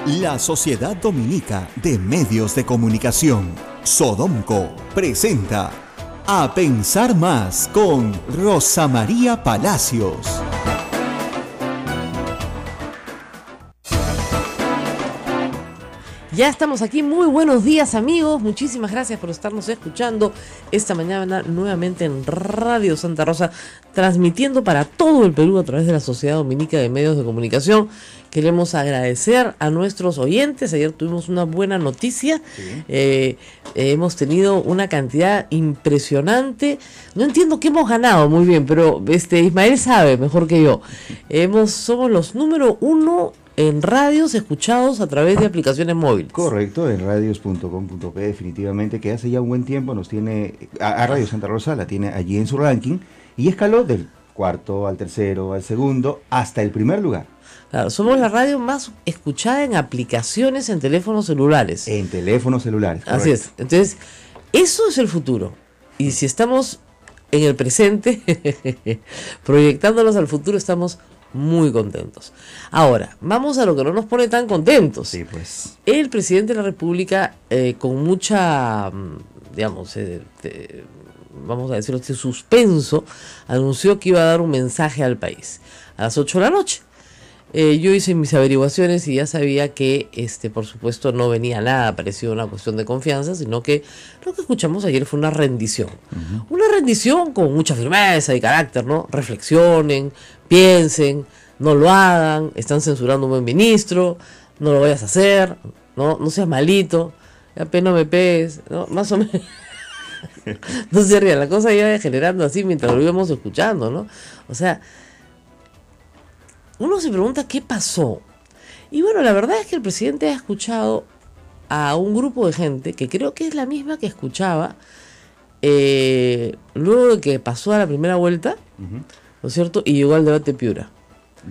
La Sociedad Dominica de Medios de Comunicación, Sodomco, presenta A Pensar Más con Rosa María Palacios. Ya estamos aquí, muy buenos días amigos, muchísimas gracias por estarnos escuchando esta mañana nuevamente en Radio Santa Rosa, transmitiendo para todo el Perú a través de la Sociedad Dominica de Medios de Comunicación. Queremos agradecer a nuestros oyentes. Ayer tuvimos una buena noticia, sí. Hemos tenido una cantidad impresionante. No entiendo qué hemos ganado muy bien, pero Ismael sabe mejor que yo. Somos los número 1 en radios escuchados a través de aplicaciones móviles. Correcto, en radios.com.p definitivamente, que hace ya un buen tiempo nos tiene, a Radio Santa Rosa la tiene allí en su ranking, y escaló del cuarto al tercero, al segundo, hasta el primer lugar. Claro, somos la radio más escuchada en aplicaciones en teléfonos celulares. En teléfonos celulares, correcto. Así es, entonces, eso es el futuro. Y si estamos en el presente, proyectándonos al futuro, estamos muy contentos. Ahora, vamos a lo que no nos pone tan contentos. Sí, pues. El presidente de la República, con mucha, vamos a decirlo, suspenso, anunció que iba a dar un mensaje al país a las 8 de la noche. Yo hice mis averiguaciones y ya sabía que, por supuesto, no venía nada parecido a una cuestión de confianza, sino que lo que escuchamos ayer fue una rendición. Uh-huh. Una rendición con mucha firmeza y carácter, ¿no? Reflexionen, piensen, no lo hagan, están censurando a un buen ministro, no lo vayas a hacer, no seas malito, apenas me pegues, ¿no? Más o menos. No se rían, la cosa iba generando así mientras lo íbamos escuchando, ¿no? O sea, uno se pregunta qué pasó. Y bueno, la verdad es que el presidente ha escuchado a un grupo de gente que creo que es la misma que escuchaba luego de que pasó a la primera vuelta, uh-huh, ¿no es cierto? Y llegó al debate Piura.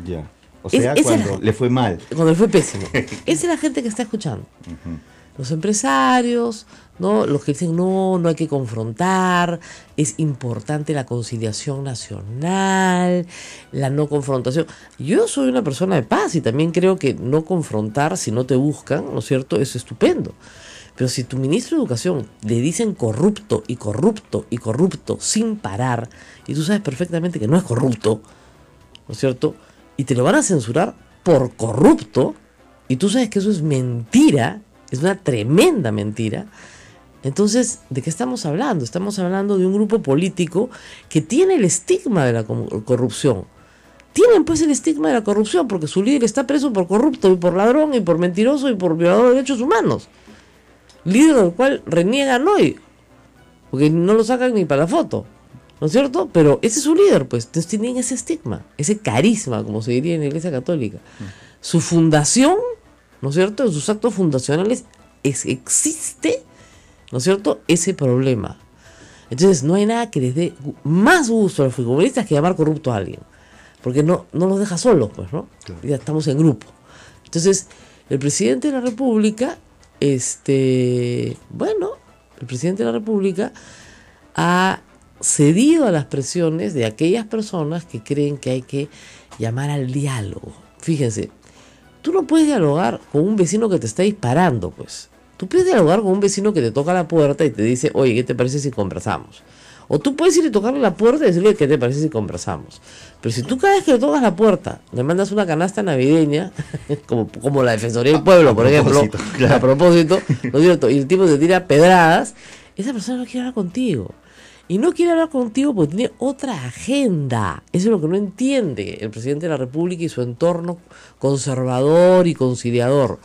Ya. O sea, cuando le fue mal. Cuando le fue pésimo. Esa es la gente que está escuchando. Uh-huh. Los empresarios, ¿no? Los que dicen no hay que confrontar, es importante la conciliación nacional, la no confrontación. Yo soy una persona de paz y también creo que no confrontar si no te buscan, ¿no es cierto? Es estupendo. Pero si tu ministro de Educación le dicen corrupto y corrupto y corrupto sin parar, y tú sabes perfectamente que no es corrupto, ¿no es cierto? Y te lo van a censurar por corrupto, y tú sabes que eso es mentira, es una tremenda mentira. Entonces, ¿de qué estamos hablando? Estamos hablando de un grupo político que tiene el estigma de la corrupción. Tienen pues el estigma de la corrupción porque su líder está preso por corrupto y por ladrón y por mentiroso y por violador de derechos humanos. Líder del cual reniegan hoy, porque no lo sacan ni para la foto, ¿no es cierto? Pero ese es su líder, pues. Entonces tienen ese estigma, ese carisma, como se diría en la Iglesia Católica. Su fundación, ¿no es cierto? En sus actos fundacionales existe, ¿no es cierto?, ese problema. Entonces no hay nada que les dé más gusto a los futbolistas que llamar corrupto a alguien, porque no los deja solos, pues, ¿no? Claro. Ya estamos en grupo. Entonces, el presidente de la República, el presidente de la República ha cedido a las presiones de aquellas personas que creen que hay que llamar al diálogo. Fíjense, tú no puedes dialogar con un vecino que te está disparando, pues. Tú puedes dialogar con un vecino que te toca la puerta y te dice, oye, ¿qué te parece si conversamos? O tú puedes ir y tocarle la puerta y decirle, ¿qué te parece si conversamos? Pero si tú cada vez que le tocas la puerta le mandas una canasta navideña, como la Defensoría del Pueblo, por ejemplo, claro, a propósito, ¿no es cierto? Y el tipo te tira pedradas, esa persona no quiere hablar contigo. Y no quiere hablar contigo porque tiene otra agenda. Eso es lo que no entiende el presidente de la República y su entorno conservador y conciliador.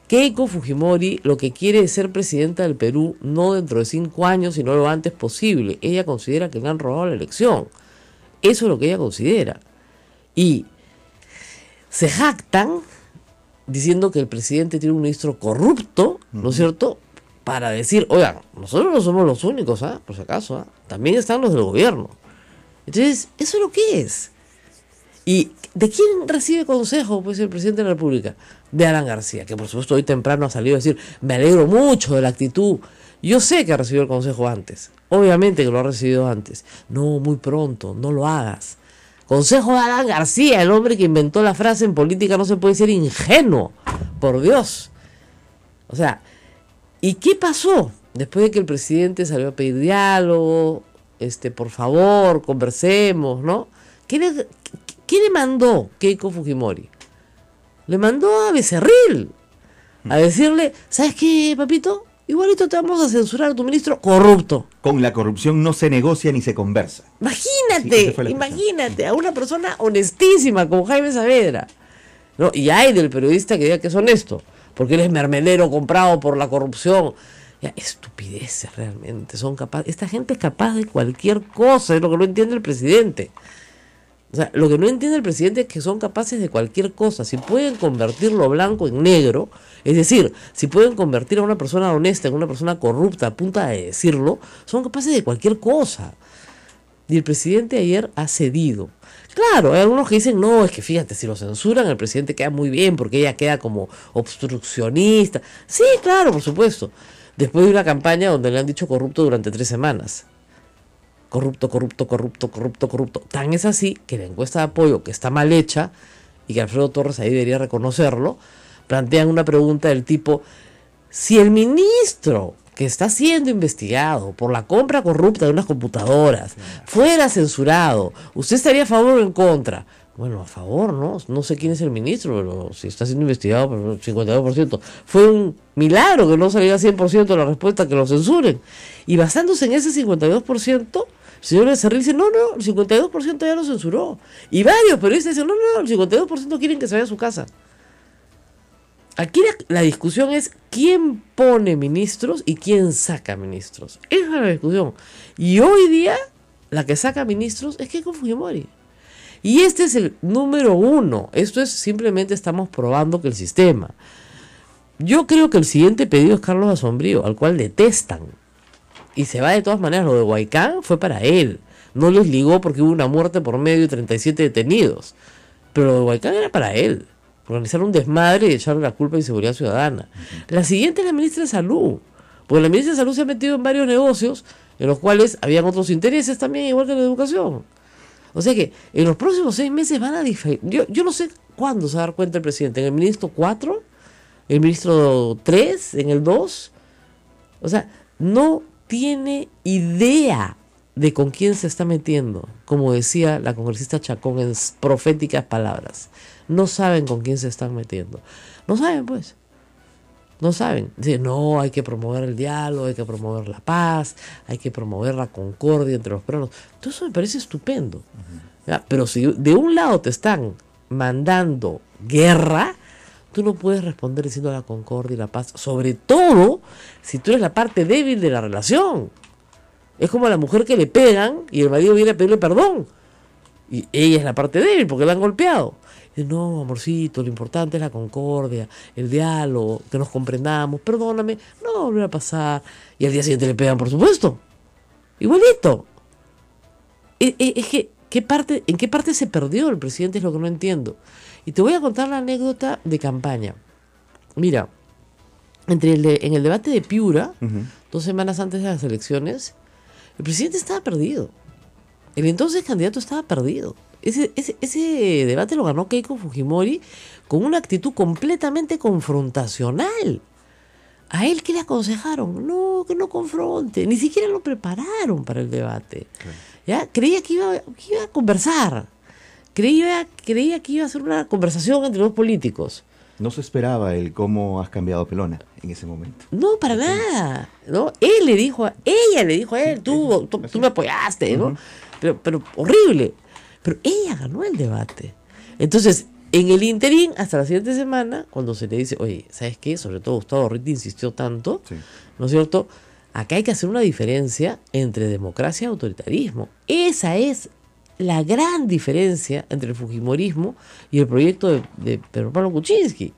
Keiko Fujimori lo que quiere es ser presidenta del Perú no dentro de 5 años, sino lo antes posible. Ella considera que le han robado la elección. Eso es lo que ella considera. Y se jactan diciendo que el presidente tiene un ministro corrupto, ¿no es cierto?, para decir, oigan, nosotros no somos los únicos, por si acaso, también están los del gobierno. Entonces, eso es lo que es. ¿Y de quién recibe consejo, pues, el presidente de la República? De Alan García, que por supuesto hoy temprano ha salido a decir, me alegro mucho de la actitud. Yo sé que ha recibido el consejo antes, obviamente que lo ha recibido antes. No, muy pronto, no lo hagas. Consejo de Alan García, el hombre que inventó la frase en política no se puede ser ingenuo, por Dios. O sea, ¿y qué pasó? Después de que el presidente salió a pedir diálogo, por favor, conversemos, ¿no? ¿Qué le mandó Keiko Fujimori? Le mandó a Becerril a decirle, ¿sabes qué, papito? Igualito te vamos a censurar a tu ministro corrupto. Con la corrupción no se negocia ni se conversa. Imagínate, imagínate, a una persona honestísima como Jaime Saavedra, ¿no? Y hay del periodista que diga que es honesto, porque él es mermelero comprado por la corrupción. Ya, estupideces realmente, esta gente es capaz de cualquier cosa, es lo que no entiende el presidente. O sea, lo que no entiende el presidente es que son capaces de cualquier cosa. Si pueden convertir lo blanco en negro, es decir, si pueden convertir a una persona honesta en una persona corrupta a punta de decirlo, son capaces de cualquier cosa. Y el presidente ayer ha cedido. Claro, hay algunos que dicen, no, es que fíjate, si lo censuran, el presidente queda muy bien porque ella queda como obstruccionista. Sí, claro, por supuesto. Después de una campaña donde le han dicho corrupto durante 3 semanas. Corrupto. Tan es así que la encuesta de apoyo, que está mal hecha, y que Alfredo Torres ahí debería reconocerlo, plantean una pregunta del tipo, si el ministro que está siendo investigado por la compra corrupta de unas computadoras fuera censurado, ¿usted estaría a favor o en contra? Bueno, a favor, ¿no? No sé quién es el ministro, pero si está siendo investigado por el 52%, fue un milagro que no saliera 100% la respuesta, que lo censuren. Y basándose en ese 52%, el señor Becerril dice, no, el 52% ya lo censuró. Y varios periodistas dicen, no, el 52% quieren que se vaya a su casa. Aquí la discusión es quién pone ministros y quién saca ministros. Esa es la discusión. Y hoy día, la que saca ministros es Keiko Fujimori. Y este es el número 1. Esto es simplemente estamos probando que el sistema. Yo creo que el siguiente pedido es Carlos Asombrío, al cual detestan. Y se va de todas maneras. Lo de Huaycán fue para él. No les ligó porque hubo una muerte por medio y 37 detenidos. Pero lo de Huaycán era para él. Organizar un desmadre y echarle la culpa a Inseguridad Ciudadana. La siguiente es la ministra de Salud. Porque la ministra de Salud se ha metido en varios negocios en los cuales habían otros intereses también, igual que la educación. O sea que en los próximos 6 meses van a diferir. Yo no sé cuándo se va a dar cuenta el presidente. ¿En el ministro 4? ¿El ministro 3? ¿En el 2? O sea, no tiene idea de con quién se está metiendo. Como decía la congresista Chacón en proféticas palabras. No saben con quién se están metiendo. No saben, pues. No saben. Dicen, no, hay que promover el diálogo, hay que promover la paz, hay que promover la concordia entre los peruanos. Todo eso me parece estupendo. ¿Ya? Pero si de un lado te están mandando guerra, tú no puedes responder diciendo la concordia y la paz. Sobre todo si tú eres la parte débil de la relación. Es como a la mujer que le pegan y el marido viene a pedirle perdón. Y ella es la parte débil porque la han golpeado. No, amorcito, lo importante es la concordia, el diálogo, que nos comprendamos, perdóname, no va a volver a pasar. Y al día siguiente le pegan, por supuesto. Igualito. Es que, ¿en qué parte se perdió el presidente? Es lo que no entiendo. Y te voy a contar la anécdota de campaña. Mira, en el debate de Piura, 2 semanas antes de las elecciones, el presidente estaba perdido. El entonces candidato estaba perdido. Ese debate lo ganó Keiko Fujimori con una actitud completamente confrontacional. ¿A él qué le aconsejaron? No, que no confronte. Ni siquiera lo prepararon para el debate. Claro. ¿Ya? Creía que iba a conversar. Creía que iba a ser una conversación entre 2 políticos. No se esperaba el cómo has cambiado Pelona en ese momento. No, para nada. ¿No? Ella le dijo a él, tú me apoyaste, ¿no? Pero horrible. Pero ella ganó el debate. Entonces, en el interín, hasta la siguiente semana, cuando se le dice, oye, ¿sabes qué? Sobre todo Gustavo Ritti insistió tanto, ¿no es cierto? Acá hay que hacer una diferencia entre democracia y autoritarismo. Esa es la gran diferencia entre el fujimorismo y el proyecto de Pedro Pablo Kuczynski,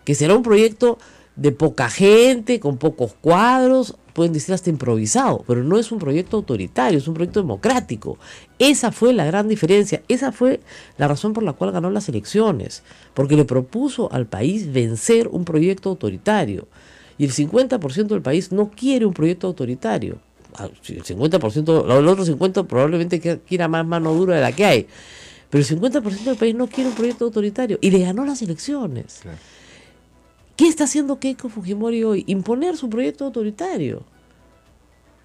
que será un proyecto de poca gente, con pocos cuadros, pueden decir hasta improvisado, pero no es un proyecto autoritario, es un proyecto democrático. Esa fue la gran diferencia, esa fue la razón por la cual ganó las elecciones, porque le propuso al país vencer un proyecto autoritario, y el 50% del país no quiere un proyecto autoritario. El 50%, el otro 50% probablemente quiera más mano dura de la que hay, pero el 50% del país no quiere un proyecto autoritario, y le ganó las elecciones. Claro. ¿Qué está haciendo Keiko Fujimori hoy? Imponer su proyecto autoritario.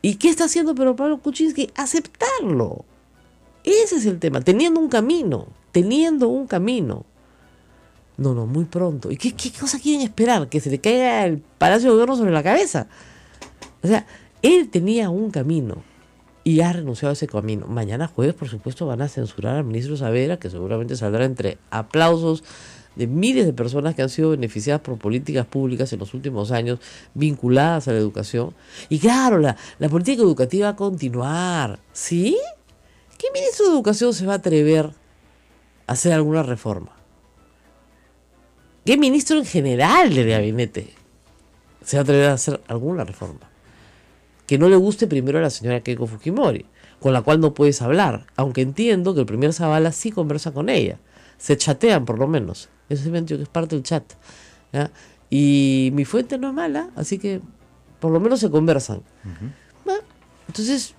¿Y qué está haciendo Pedro Pablo Kuczynski? Aceptarlo. Ese es el tema, teniendo un camino. No, muy pronto. ¿Y qué cosa quieren esperar? ¿Que se le caiga el Palacio de Gobierno sobre la cabeza? O sea, él tenía un camino y ha renunciado a ese camino. Mañana jueves, por supuesto, van a censurar al ministro Saavedra, que seguramente saldrá entre aplausos de miles de personas que han sido beneficiadas por políticas públicas en los últimos años vinculadas a la educación. Y claro, la política educativa va a continuar. ¿Sí? ¿Qué ministro de Educación se va a atrever a hacer alguna reforma? ¿Qué ministro en general del gabinete se va a atrever a hacer alguna reforma? Que no le guste primero a la señora Keiko Fujimori, con la cual no puedes hablar, aunque entiendo que el primer Zavala sí conversa con ella. Se chatean por lo menos. Eso se me entiende que es parte del chat. ¿Ya? Y mi fuente no es mala, así que por lo menos se conversan. Bueno, entonces,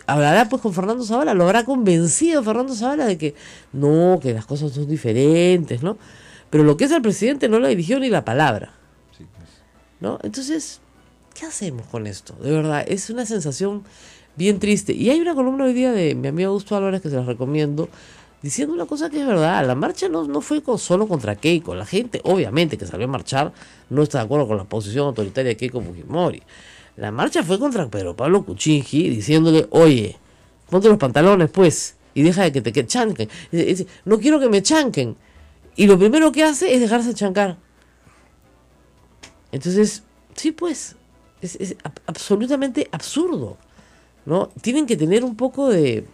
hablará pues con Fernando Zavala, lo habrá convencido Fernando Zavala de que no, que las cosas son diferentes, ¿no? Pero lo que es el presidente no le dirigió ni la palabra. Sí, pues. ¿No? Entonces, ¿qué hacemos con esto? De verdad, es una sensación bien triste. Y hay una columna hoy día de mi amigo Augusto Álvarez que se las recomiendo, diciendo una cosa que es verdad. La marcha no fue solo contra Keiko. La gente, obviamente, que salió a marchar, no está de acuerdo con la posición autoritaria de Keiko Fujimori. La marcha fue contra Pedro Pablo Kuczynski, diciéndole, oye, ponte los pantalones, pues, y deja de que te chanquen. No quiero que me chanquen. Y lo primero que hace es dejarse chancar. Entonces, sí, pues, es absolutamente absurdo, ¿no? Tienen que tener un poco de,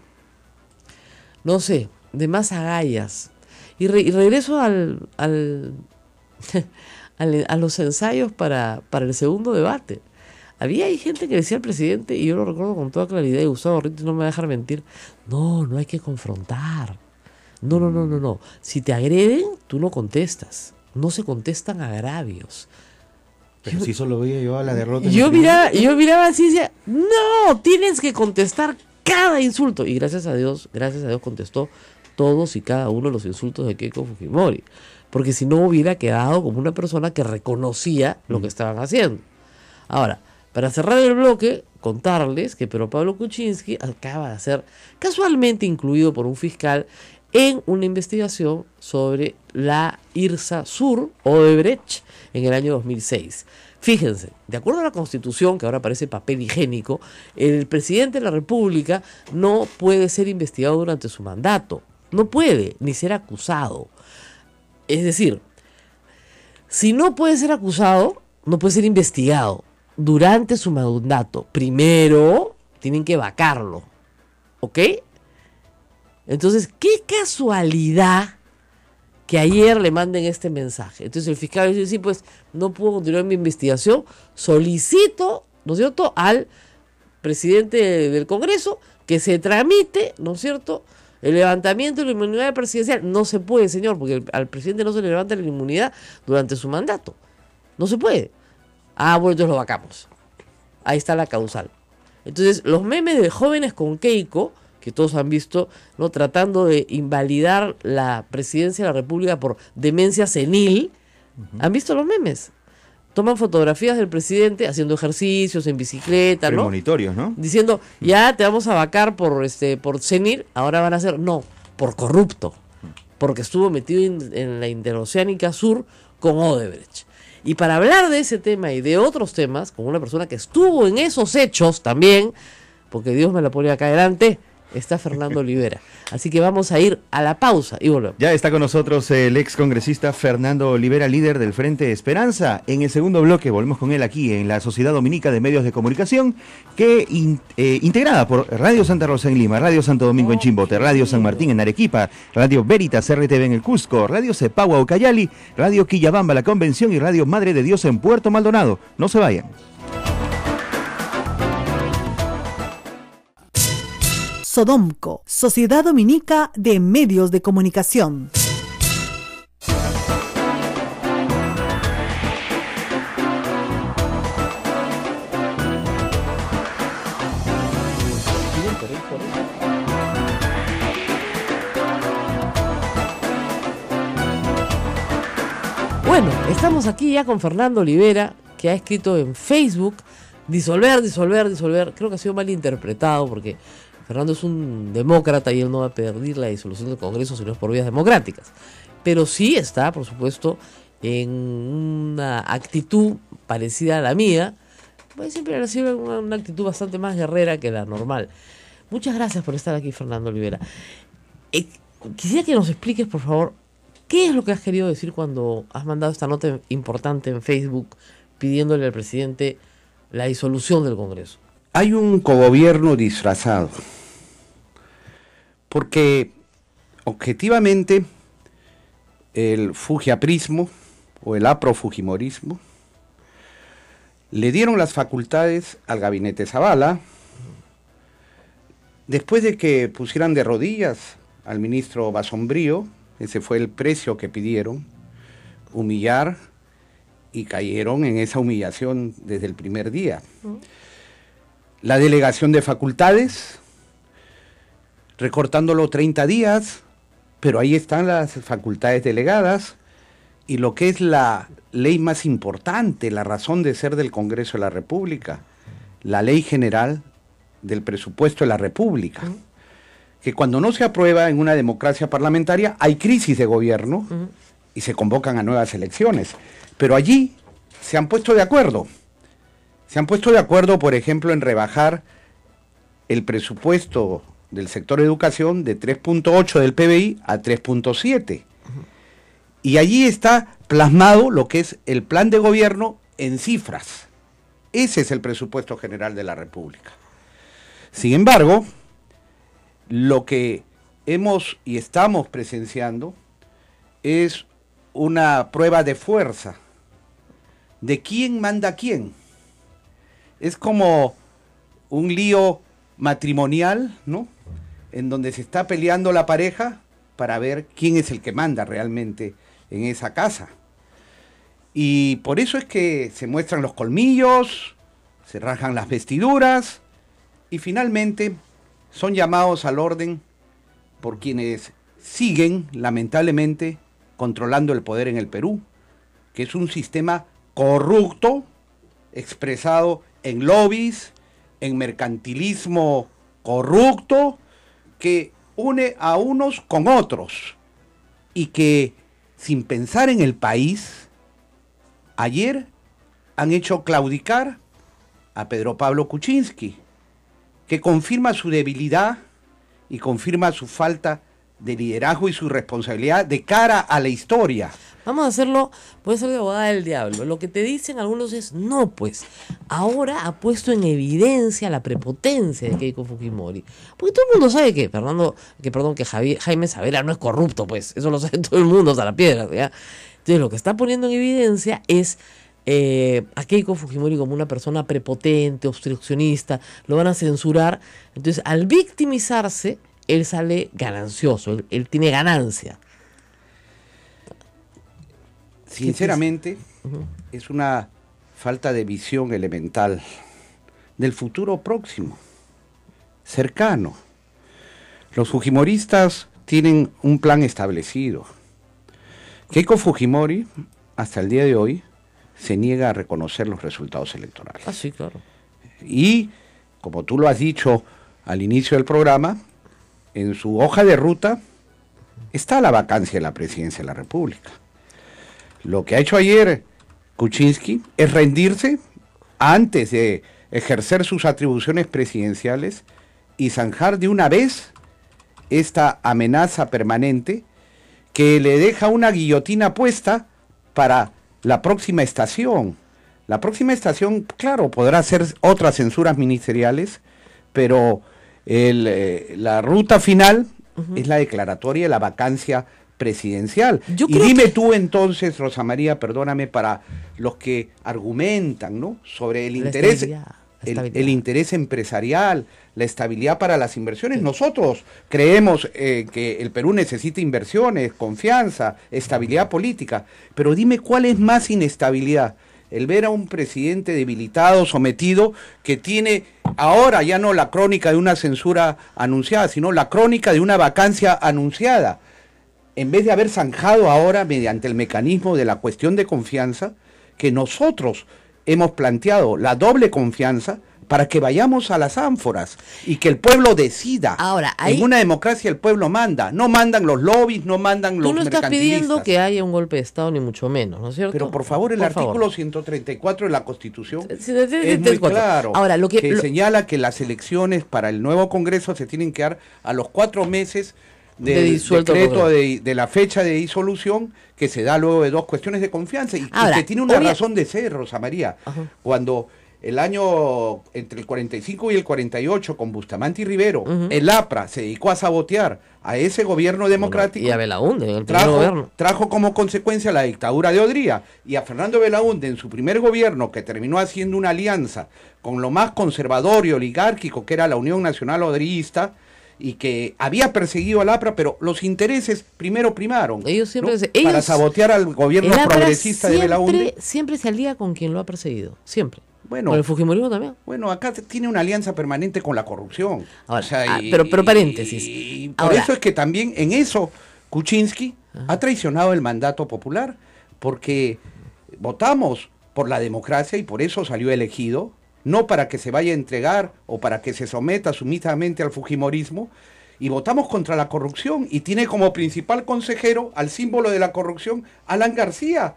no sé, de más agallas. Y regreso a los ensayos para el segundo debate. Había gente que decía al presidente, y yo lo recuerdo con toda claridad, y Gustavo Rito no me va a dejar mentir, no hay que confrontar. No. Si te agreden, tú no contestas. No se contestan agravios. Pero si solo veía yo a la derrota. Yo miraba así y decía, no, tienes que contestar cada insulto. Y gracias a Dios contestó todos y cada uno de los insultos de Keiko Fujimori. Porque si no hubiera quedado como una persona que reconocía lo que estaban haciendo. Ahora, para cerrar el bloque, contarles que Pedro Pablo Kuczynski acaba de ser casualmente incluido por un fiscal en una investigación sobre la IRSA Sur Odebrecht en el año 2006. Fíjense, de acuerdo a la Constitución, que ahora parece papel higiénico, el presidente de la República no puede ser investigado durante su mandato. No puede, ni ser acusado. Es decir, si no puede ser acusado, no puede ser investigado durante su mandato. Primero, tienen que vacarlo. ¿Ok? Entonces, qué casualidad que ayer le manden este mensaje. Entonces el fiscal dice, sí, pues no puedo continuar mi investigación, solicito, ¿no es cierto?, al presidente del Congreso que se tramite, ¿no es cierto?, el levantamiento de la inmunidad presidencial. No se puede, señor, porque al presidente no se le levanta la inmunidad durante su mandato. No se puede. Bueno, entonces lo vacamos. Ahí está la causal. Entonces, los memes de jóvenes con Keiko, que todos han visto, ¿no?, tratando de invalidar la presidencia de la República por demencia senil. ¿Han visto los memes? Toman fotografías del presidente haciendo ejercicios en bicicleta, ¿no? Premonitorios, ¿no? Diciendo, ya te vamos a vacar por senil, ahora van a ser, no, por corrupto, porque estuvo metido en la Interoceánica Sur con Odebrecht. Y para hablar de ese tema y de otros temas, con una persona que estuvo en esos hechos también, porque Dios me la pone acá adelante, está Fernando Olivera. Así que vamos a ir a la pausa y volvemos. Ya está con nosotros el ex congresista Fernando Olivera, líder del Frente Esperanza. En el segundo bloque volvemos con él aquí en la Sociedad Dominica de Medios de Comunicación, que integrada por Radio Santa Rosa en Lima, Radio Santo Domingo en Chimbote, Radio San Martín en Arequipa, Radio Veritas RTV en el Cusco, Radio Cepagua Ucayali, Radio Quillabamba La Convención y Radio Madre de Dios en Puerto Maldonado. No se vayan. Sodomco, Sociedad Dominica de Medios de Comunicación. Bueno, estamos aquí ya con Fernando Olivera, que ha escrito en Facebook disolver. Creo que ha sido mal interpretado porque Fernando es un demócrata y él no va a pedir la disolución del Congreso si no es por vías democráticas. Pero sí está, por supuesto, en una actitud parecida a la mía. Pues siempre ha sido una actitud bastante más guerrera que la normal. Muchas gracias por estar aquí, Fernando Olivera. Quisiera que nos expliques, por favor, ¿qué es lo que has querido decir cuando has mandado esta nota importante en Facebook pidiéndole al presidente la disolución del Congreso? Hay un cogobierno disfrazado, porque objetivamente el fujiaprismo o el aprofujimorismo le dieron las facultades al gabinete Zavala después de que pusieran de rodillas al ministro Basombrío. Ese fue el precio que pidieron, humillar, y cayeron en esa humillación desde el primer día. La delegación de facultades, recortándolo 30 días, pero ahí están las facultades delegadas, y lo que es la ley más importante, la razón de ser del Congreso de la República, la Ley General del Presupuesto de la República, que cuando no se aprueba en una democracia parlamentaria hay crisis de gobierno y se convocan a nuevas elecciones. Pero allí se han puesto de acuerdo. Se han puesto de acuerdo, por ejemplo, en rebajar el presupuesto del sector educación de 3.8 del PBI a 3.7. Y allí está plasmado lo que es el plan de gobierno en cifras. Ese es el presupuesto general de la República. Sin embargo, lo que hemos y estamos presenciando es una prueba de fuerza, de quién manda a quién. Es como un lío matrimonial, ¿no?, en donde se está peleando la pareja para ver quién es el que manda realmente en esa casa. Y por eso es que se muestran los colmillos, se rajan las vestiduras y finalmente son llamados al orden por quienes siguen, lamentablemente, controlando el poder en el Perú, que es un sistema corrupto, expresado en lobbies, en mercantilismo corrupto, que une a unos con otros y que, sin pensar en el país, ayer han hecho claudicar a Pedro Pablo Kuczynski, que confirma su debilidad y confirma su falta de liderazgo y su responsabilidad de cara a la historia. Vamos a hacerlo, puede ser de abogada del diablo. Lo que te dicen algunos es, no, pues, ahora ha puesto en evidencia la prepotencia de Keiko Fujimori. Porque todo el mundo sabe que Jaime Savera no es corrupto, pues, eso lo sabe todo el mundo hasta la piedra, ¿ya? Entonces lo que está poniendo en evidencia es a Keiko Fujimori como una persona prepotente, obstruccionista, lo van a censurar. Entonces, al victimizarse, él sale ganancioso, él tiene ganancia. Sinceramente, es una falta de visión elemental del futuro próximo, cercano. Los fujimoristas tienen un plan establecido. Keiko Fujimori, hasta el día de hoy, se niega a reconocer los resultados electorales. Ah, sí, claro. Y, como tú lo has dicho al inicio del programa, en su hoja de ruta está la vacancia de la presidencia de la República. Lo que ha hecho ayer Kuczynski es rendirse antes de ejercer sus atribuciones presidenciales y zanjar de una vez esta amenaza permanente que le deja una guillotina puesta para la próxima estación. La próxima estación, claro, podrá ser otras censuras ministeriales, pero la ruta final es la declaratoria de la vacancia presidencial. Y dime tú entonces, Rosa María, perdóname, para los que argumentan, ¿no?, sobre el interés, el interés empresarial, la estabilidad para las inversiones. Sí. Nosotros creemos que el Perú necesita inversiones, confianza, estabilidad política, pero dime cuál es más inestabilidad. El ver a un presidente debilitado, sometido, que tiene ahora ya no la crónica de una censura anunciada, sino la crónica de una vacancia anunciada. en vez de haber zanjado ahora mediante el mecanismo de la cuestión de confianza, que nosotros hemos planteado la doble confianza para que vayamos a las ánforas y que el pueblo decida. Ahora, ahí, en una democracia el pueblo manda, no mandan los lobbies, no mandan los mercantilistas. Tú no estás pidiendo que haya un golpe de Estado, ni mucho menos, ¿no es cierto? Pero por favor, el artículo 134 de la Constitución es muy claro, ahora, que señala que las elecciones para el nuevo Congreso se tienen que dar a los 4 meses del decreto de la fecha de disolución, que se da luego de 2 cuestiones de confianza y que tiene una razón de ser, Rosa María. Cuando el año entre el 45 y el 48 con Bustamante y Rivero, el APRA se dedicó a sabotear a ese gobierno democrático, y a Belaúnde, el primer gobierno, trajo como consecuencia la dictadura de Odría, y a Fernando Belaúnde en su primer gobierno, que terminó haciendo una alianza con lo más conservador y oligárquico que era la Unión Nacional Odrillista, y que había perseguido al APRA, pero los intereses primero primaron. Ellos siempre, ¿no? Para sabotear al gobierno progresista de Belaúnde. Siempre se alía con quien lo ha perseguido, siempre. Bueno, con el fujimorismo también. Bueno, acá tiene una alianza permanente con la corrupción. Ahora, pero paréntesis. Y por eso es que también en eso Kuczynski ha traicionado el mandato popular, porque votamos por la democracia y por eso salió elegido, no para que se vaya a entregar o para que se someta sumisamente al fujimorismo, y votamos contra la corrupción, y tiene como principal consejero al símbolo de la corrupción, Alan García.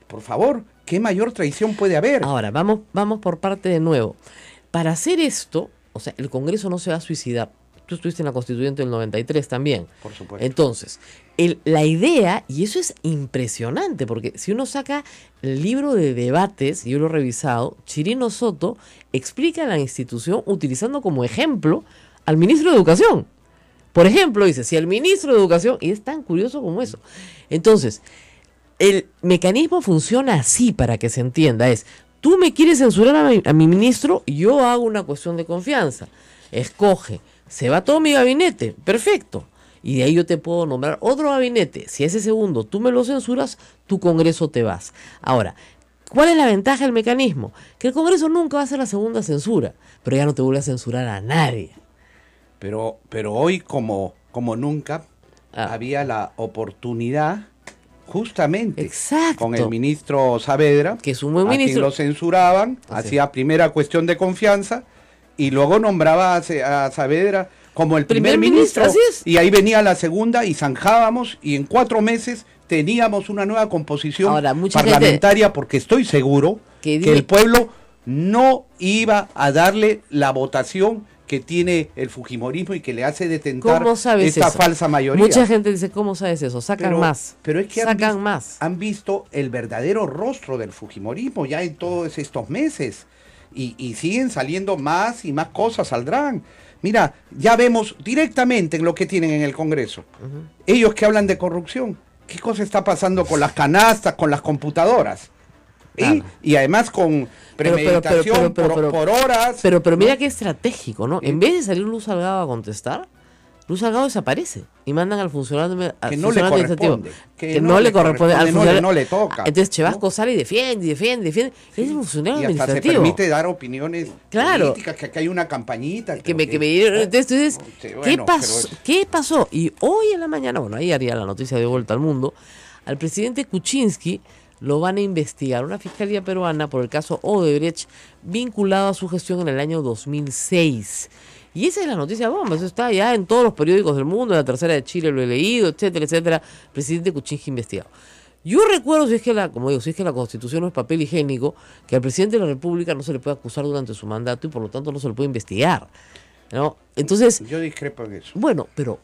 Por favor, ¿qué mayor traición puede haber? Ahora, vamos por parte de nuevo. Para hacer esto, o sea, el Congreso no se va a suicidar. Tú estuviste en la Constituyente del 93 también. Por supuesto. Entonces, la idea, y eso es impresionante, porque si uno saca el libro de debates, y yo lo he revisado, Chirino Soto explica la institución utilizando como ejemplo al ministro de Educación. Por ejemplo, dice, si el ministro de Educación, y es tan curioso como eso. Entonces, el mecanismo funciona así, para que se entienda, es, tú me quieres censurar a mi ministro, yo hago una cuestión de confianza, escoge, se va todo mi gabinete, perfecto, y de ahí yo te puedo nombrar otro gabinete. Si ese segundo tú me lo censuras, tu Congreso te vas. Ahora, ¿cuál es la ventaja del mecanismo? Que el Congreso nunca va a hacer la segunda censura, pero ya no te vuelve a censurar a nadie. Pero hoy como nunca había la oportunidad, justamente, exacto, con el ministro Saavedra, que es un buen ministro, quien lo censuraban, hacía primera cuestión de confianza, y luego nombraba a Saavedra como el primer ministro, así es. Y ahí venía la segunda y zanjábamos, y en 4 meses teníamos una nueva composición parlamentaria, porque estoy seguro que el pueblo no iba a darle la votación que tiene el fujimorismo y que le hace detentar esta falsa mayoría. Mucha gente dice, ¿cómo sabes eso? Sacan más. Pero es que más. Han visto el verdadero rostro del fujimorismo ya en todos estos meses. Y siguen saliendo más y más cosas saldrán. Mira, ya vemos directamente en lo que tienen en el Congreso. Ellos que hablan de corrupción. ¿Qué cosa está pasando con las canastas, con las computadoras? Y además con premeditación por horas. Pero mira qué estratégico, ¿no? En vez de salir Luz Salgado a contestar, Luz Salgado desaparece y mandan al funcionario que no le corresponde. Que no le corresponde al funcionario. No le toca. Entonces Chevasco sale y defiende. Es un funcionario y hasta administrativo. Se permite dar opiniones políticas, que acá hay una campañita. Entonces, ¿qué pasó? Y hoy en la mañana, bueno, ahí haría la noticia de vuelta al mundo, al presidente Kuczynski lo van a investigar una fiscalía peruana por el caso Odebrecht vinculado a su gestión en el año 2006. Y esa es la noticia bomba, eso está ya en todos los periódicos del mundo, en la Tercera de Chile lo he leído, etcétera, etcétera. Presidente Kuczynski investigado. Yo recuerdo, si es que la Constitución no es papel higiénico, que al presidente de la República no se le puede acusar durante su mandato y por lo tanto no se le puede investigar, ¿no? Entonces, yo discrepo en eso. Bueno, pero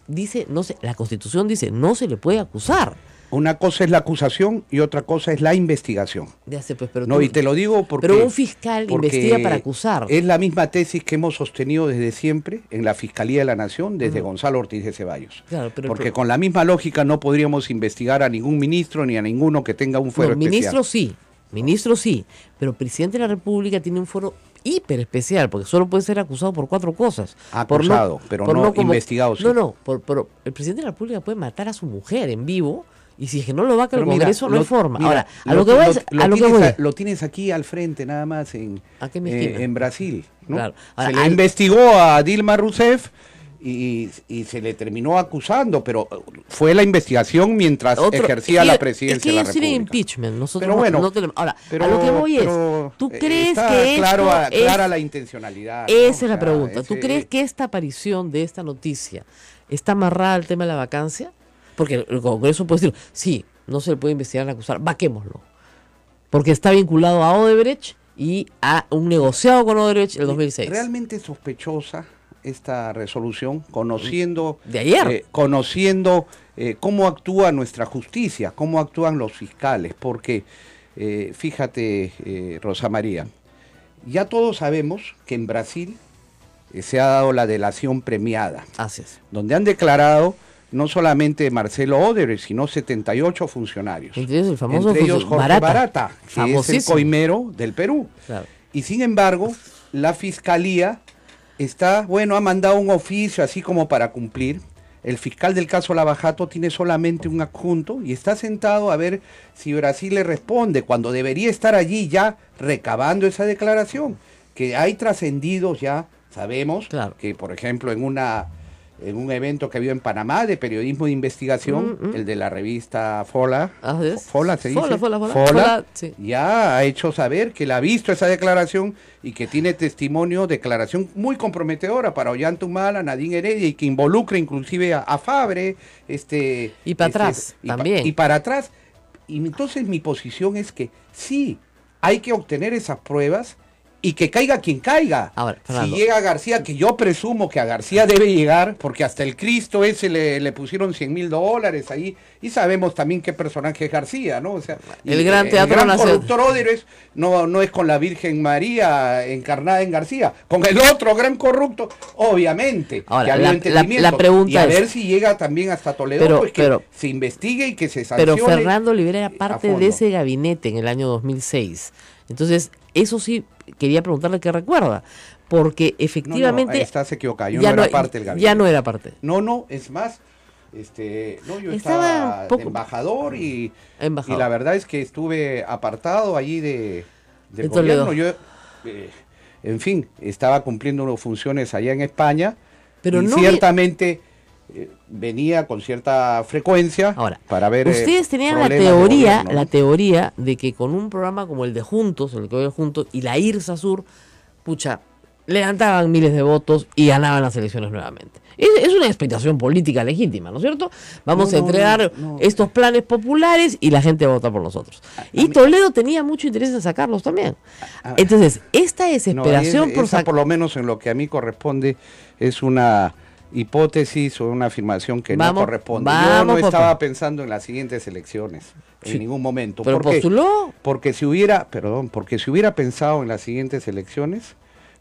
la Constitución dice no se le puede acusar. Una cosa es la acusación y otra cosa es la investigación. Ya sé, pues, pero y te lo digo porque... Pero un fiscal investiga para acusar. Es la misma tesis que hemos sostenido desde siempre en la Fiscalía de la Nación, desde Gonzalo Ortiz de Ceballos. Claro, porque con la misma lógica no podríamos investigar a ningún ministro ni a ninguno que tenga un fuero especial. Ministro sí, pero el presidente de la República tiene un fuero hiper especial, porque solo puede ser acusado por 4 cosas. Acusado, pero no investigado. Sí. Por el presidente de la República puede matar a su mujer en vivo. Y si es que no lo va a el Congreso, no hay forma. Ahora, lo tienes aquí al frente, nada más, en Brasil, ¿no? Claro. Ahora, se le investigó a Dilma Rousseff y se le terminó acusando, pero fue la investigación mientras ejercía la presidencia de la República. Impeachment. Nosotros pero bueno, no tenemos. Ahora, a lo que voy es, ¿tú crees que clara la intencionalidad? Esa es la pregunta. ¿Tú crees que esta aparición de esta noticia está amarrada al tema de la vacancia? Porque el Congreso puede decir, sí, no se le puede investigar ni acusar, vaquémoslo. Porque está vinculado a Odebrecht y a un negociado con Odebrecht en el 2006. Realmente sospechosa esta resolución, conociendo de ayer, cómo actúa nuestra justicia, cómo actúan los fiscales, porque fíjate, Rosa María, ya todos sabemos que en Brasil se ha dado la delación premiada, así es, donde han declarado no solamente Marcelo Odebrecht, sino 78 funcionarios. Entre ellos el famoso Jorge Barata, que es el coimero del Perú. Claro. Y sin embargo, la Fiscalía ha mandado un oficio así como para cumplir. El fiscal del caso Lava Jato tiene solamente un adjunto y está sentado a ver si Brasil le responde, cuando debería estar allí ya recabando esa declaración. Que hay trascendidos ya, sabemos, claro, que por ejemplo en un evento que había en Panamá de periodismo de investigación, el de la revista Fola, sí, ya ha hecho saber que él ha visto esa declaración y que tiene declaración muy comprometedora para Ollanta-Humala, Nadine Heredia, y que involucra inclusive a Fabre, y para atrás también. Y para atrás. Y entonces mi posición es que sí, hay que obtener esas pruebas y que caiga quien caiga. Ahora, si llega García, que yo presumo que a García debe llegar, porque hasta el Cristo ese le pusieron $100,000 ahí, y sabemos también qué personaje es García, ¿no? O sea, el gran teatro nacional. Corruptor Odebrecht no es con la Virgen María encarnada en García, con el otro gran corrupto, obviamente. Ahora, que la pregunta y a ver si llega también hasta Toledo, que se investigue y que se sancione. Pero Fernando Olivera era parte de ese gabinete en el año 2006. Entonces, eso sí, quería preguntarle qué recuerda, porque efectivamente... No, estás equivocado, yo no era parte del gabinete. Ya no era parte. No, es más, yo estaba de embajador y la verdad es que estuve apartado allí del gobierno. Yo, en fin, estaba cumpliendo funciones allá en España, pero y ciertamente venía con cierta frecuencia. Ahora, para ver ustedes tenían la teoría de que con un programa como el de Juntos, el que Juntos y la IRSA Sur, levantaban miles de votos y ganaban las elecciones nuevamente. Es una explicación política legítima, ¿no es cierto? Vamos a entregar estos planes populares y la gente vota por nosotros. Y Toledo tenía mucho interés en sacarlos también. Entonces, esta desesperación por lo menos en lo que a mí corresponde, es una hipótesis o una afirmación que no corresponde. Yo no estaba pensando en las siguientes elecciones en ningún momento. ¿Pero postuló? Porque si hubiera pensado en las siguientes elecciones,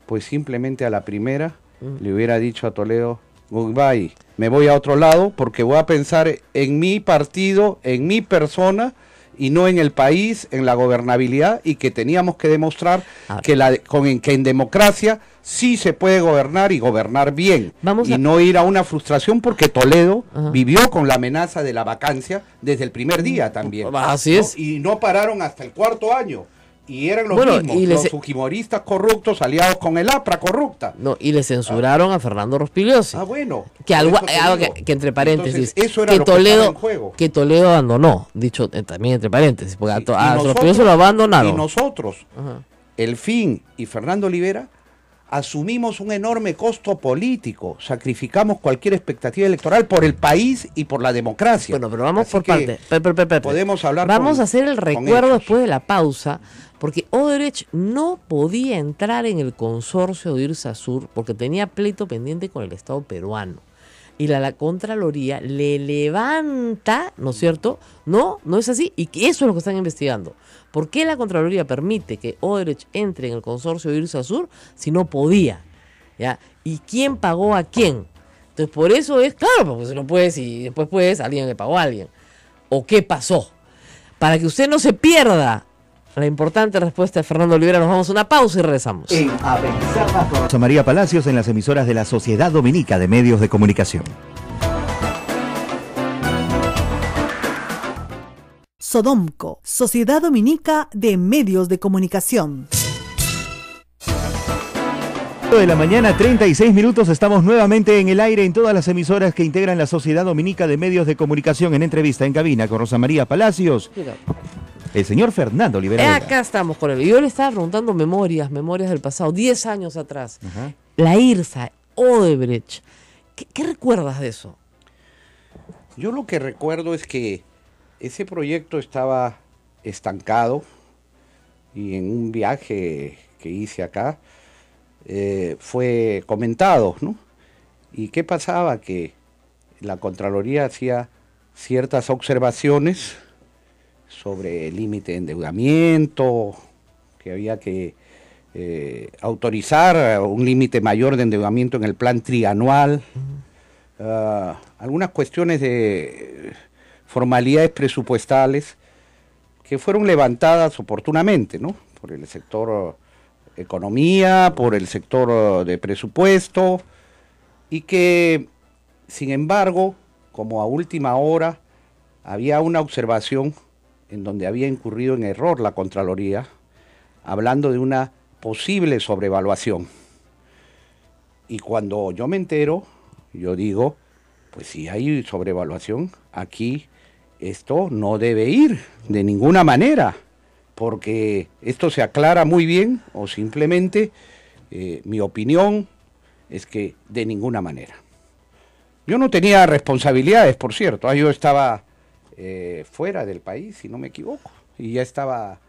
pues simplemente a la primera le hubiera dicho a Toledo, goodbye, me voy a otro lado porque voy a pensar en mi partido, en mi persona y no en el país, en la gobernabilidad, y que teníamos que demostrar que en democracia sí se puede gobernar y gobernar bien, no ir a una frustración, porque Toledo vivió con la amenaza de la vacancia desde el primer día también. Así es. Y no pararon hasta el cuarto año. Y eran los mismos, los fujimoristas corruptos aliados con el APRA corrupta. Y le censuraron a Fernando Rospigliosi. Que entre paréntesis, entonces, eso era lo que estaba en juego. Que Toledo abandonó, dicho también entre paréntesis, porque a Rospigliosi lo abandonaron. Y nosotros, el FIN y Fernando Olivera, asumimos un enorme costo político, sacrificamos cualquier expectativa electoral por el país y por la democracia. Bueno, pero vamos por partes. Podemos hablar. Vamos a hacer el recuerdo después de la pausa, porque Odebrecht no podía entrar en el consorcio de IRSA Sur porque tenía pleito pendiente con el Estado peruano. Y la Contraloría le levanta, ¿no es cierto? No es así, y que eso es lo que están investigando. ¿Por qué la Contraloría permite que Odebrecht entre en el consorcio de IRSA Sur si no podía? ¿Ya? ¿Y quién pagó a quién? Entonces, por eso es, claro, porque si no puedes y después alguien le pagó a alguien. ¿O qué pasó? Para que usted no se pierda la importante respuesta de Fernando Olivera, nos vamos a una pausa y regresamos. A Pensar Más con Rosa María Palacios en las emisoras de la Sociedad Dominica de Medios de Comunicación. Sodomco, Sociedad Dominica de Medios de Comunicación. De la mañana, 36 minutos, estamos nuevamente en el aire en todas las emisoras que integran la Sociedad Dominica de Medios de Comunicación. En entrevista en cabina con Rosa María Palacios, Mira, el señor Fernando Olivera. acá estamos con él. Yo le estaba preguntando memorias del pasado, 10 años atrás. Ajá. La IRSA, Odebrecht. ¿Qué recuerdas de eso? Yo lo que recuerdo es que ese proyecto estaba estancado y en un viaje que hice acá fue comentado, ¿no? ¿Y qué pasaba? Que la Contraloría hacía ciertas observaciones sobre el límite de endeudamiento, que había que autorizar un límite mayor de endeudamiento en el plan trianual, algunas cuestiones de formalidades presupuestales que fueron levantadas oportunamente, ¿no? Por el sector economía, por el sector de presupuesto, y que, sin embargo, como a última hora, había una observación en donde había incurrido en error la Contraloría, hablando de una posible sobrevaluación. Y cuando yo me entero, yo digo, pues si hay sobrevaluación, aquí esto no debe ir de ninguna manera, porque esto se aclara muy bien, o simplemente mi opinión es que de ninguna manera. Yo no tenía responsabilidades, por cierto, yo estaba fuera del país, si no me equivoco, y ya estaba,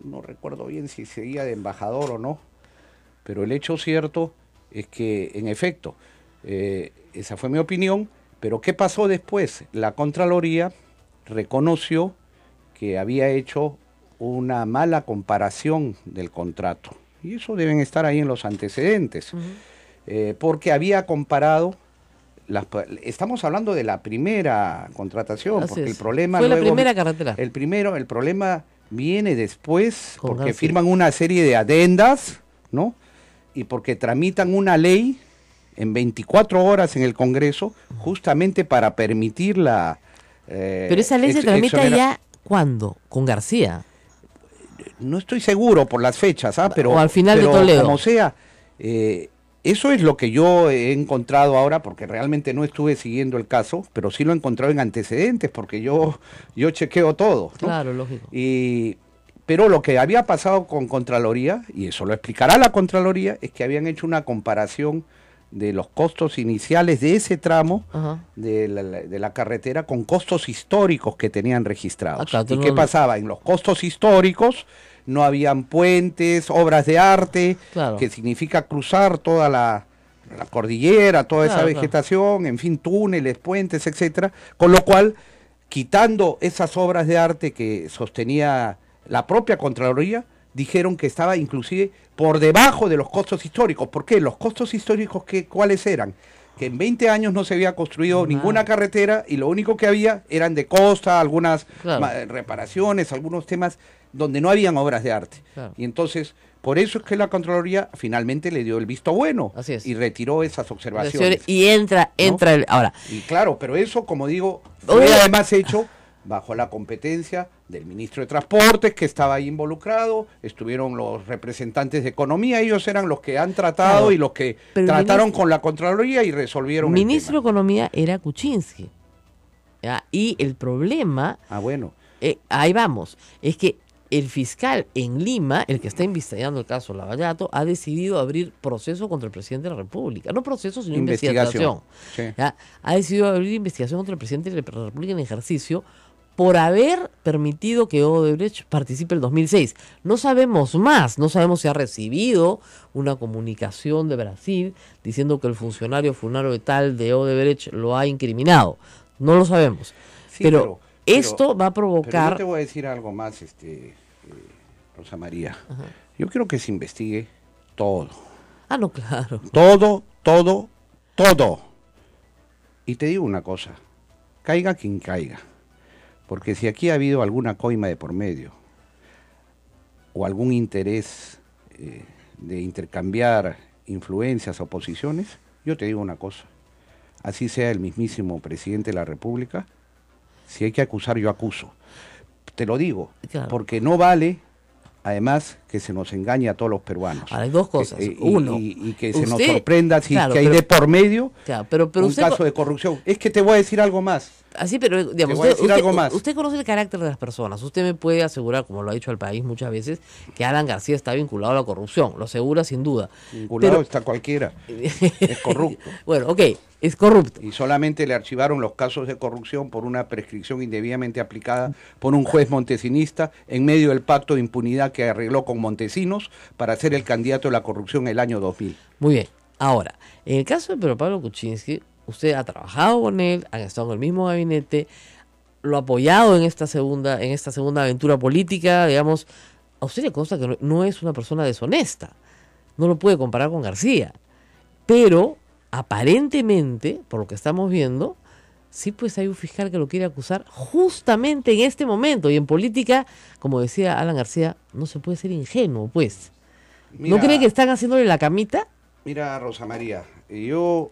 no recuerdo bien si seguía de embajador o no, pero el hecho cierto es que, en efecto, esa fue mi opinión, pero ¿qué pasó después? La Contraloría reconoció que había hecho una mala comparación del contrato, y eso deben estar ahí en los antecedentes, porque había comparado, estamos hablando de la primera contratación, Así porque es. el problema Fue la luego, primera carretera. el problema viene después, Con porque García. firman una serie de adendas, ¿no? Y porque tramitan una ley en 24 horas en el Congreso, justamente para permitir la... Pero esa ley se tramita ya, ¿cuándo? Con García. No estoy seguro por las fechas, pero, O al final de pero Toledo. como sea, eso es lo que yo he encontrado ahora, porque realmente no estuve siguiendo el caso, pero sí lo he encontrado en antecedentes, porque yo chequeo todo, ¿no? Claro, lógico. Pero lo que había pasado con Contraloría, y eso lo explicará la Contraloría, es que habían hecho una comparación de los costos iniciales de ese tramo Ajá. de la carretera con costos históricos que tenían registrados. Claro, ¿Y qué pasaba? En los costos históricos no habían puentes, obras de arte, Claro. que significa cruzar toda la cordillera, toda esa Claro, vegetación, en fin, túneles, puentes, etcétera, con lo cual, quitando esas obras de arte que sostenía la propia Contraloría, dijeron que estaba inclusive por debajo de los costos históricos. ¿Por qué? Los costos históricos, ¿cuáles eran? Que en 20 años no se había construido ninguna carretera y lo único que había eran de costa, algunas reparaciones, algunos temas donde no habían obras de arte. Claro. Y entonces, por eso es que la Contraloría finalmente le dio el visto bueno. Así es. Y retiró esas observaciones. Y entra ¿no? ahora. Y claro, pero eso, como digo, fue además hecho bajo la competencia del ministro de Transportes, que estaba ahí involucrado, estuvieron los representantes de Economía, ellos eran los que han tratado, Claro, y los que pero trataron con la Contraloría y resolvieron el Ministro de tema. Economía era Kuczynski. ¿Ya? Y el problema, Ah, bueno. ahí vamos, es que el fiscal en Lima, el que está investigando el caso Lavallato, ha decidido abrir proceso contra el presidente de la República. No proceso, sino investigación. Sí. ¿Ya? Ha decidido abrir investigación contra el presidente de la República en ejercicio por haber permitido que Odebrecht participe el 2006. No sabemos más, no sabemos si ha recibido una comunicación de Brasil diciendo que el funcionario fulano de tal de Odebrecht lo ha incriminado. No lo sabemos. Sí, pero esto va a Pero provocar... yo te voy a decir algo más, Rosa María. Yo quiero que se investigue todo. Ah, no, claro. Todo. Y te digo una cosa, caiga quien caiga, porque si aquí ha habido alguna coima de por medio, o algún interés de intercambiar influencias o posiciones, yo te digo una cosa, así sea el mismísimo presidente de la República, si hay que acusar, yo acuso. Te lo digo, Claro. porque no vale además, que se nos engañe a todos los peruanos. Ahora, hay dos cosas. Uno, y que se nos usted, sorprenda si claro, que hay pero, de por medio claro, pero un usted, caso de corrupción. Es que te voy a decir algo más. así, pero digamos, Te voy a decir algo más. usted conoce el carácter de las personas. Usted me puede asegurar, como lo ha dicho el país muchas veces, que Alan García está vinculado a la corrupción. Lo asegura sin duda. Vinculado Pero- está cualquiera. Es corrupto. Bueno, ok, es corrupto. Y solamente le archivaron los casos de corrupción por una prescripción indebidamente aplicada por un juez montesinista en medio del pacto de impunidad que arregló con Montesinos para ser el candidato de la corrupción el año 2000. Muy bien. Ahora, en el caso de Pedro Pablo Kuczynski, usted ha trabajado con él, han estado en el mismo gabinete, lo ha apoyado en esta segunda aventura política, digamos. A usted le consta que no es una persona deshonesta. No lo puede comparar con García. Pero, aparentemente, por lo que estamos viendo, sí, pues hay un fiscal que lo quiere acusar justamente en este momento. Y en política, como decía Alan García, no se puede ser ingenuo, pues. ¿No cree que están haciéndole la camita? Mira, Rosa María, yo,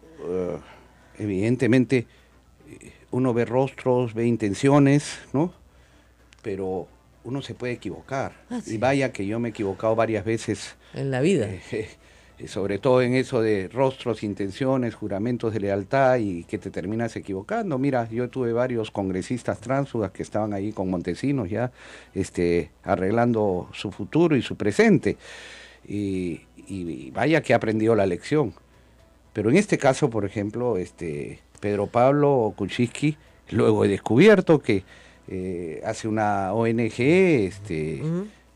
evidentemente, uno ve rostros, ve intenciones, ¿no? Pero uno se puede equivocar. Sí. Y vaya que yo me he equivocado varias veces, En la vida. sobre todo en eso de rostros, intenciones, juramentos de lealtad y que te terminas equivocando. Mira, yo tuve varios congresistas tránsfugas que estaban ahí con Montesinos ya, arreglando su futuro y su presente. Y vaya que ha aprendido la lección. Pero en este caso, por ejemplo, Pedro Pablo Kuczynski, luego he descubierto que hace una ONG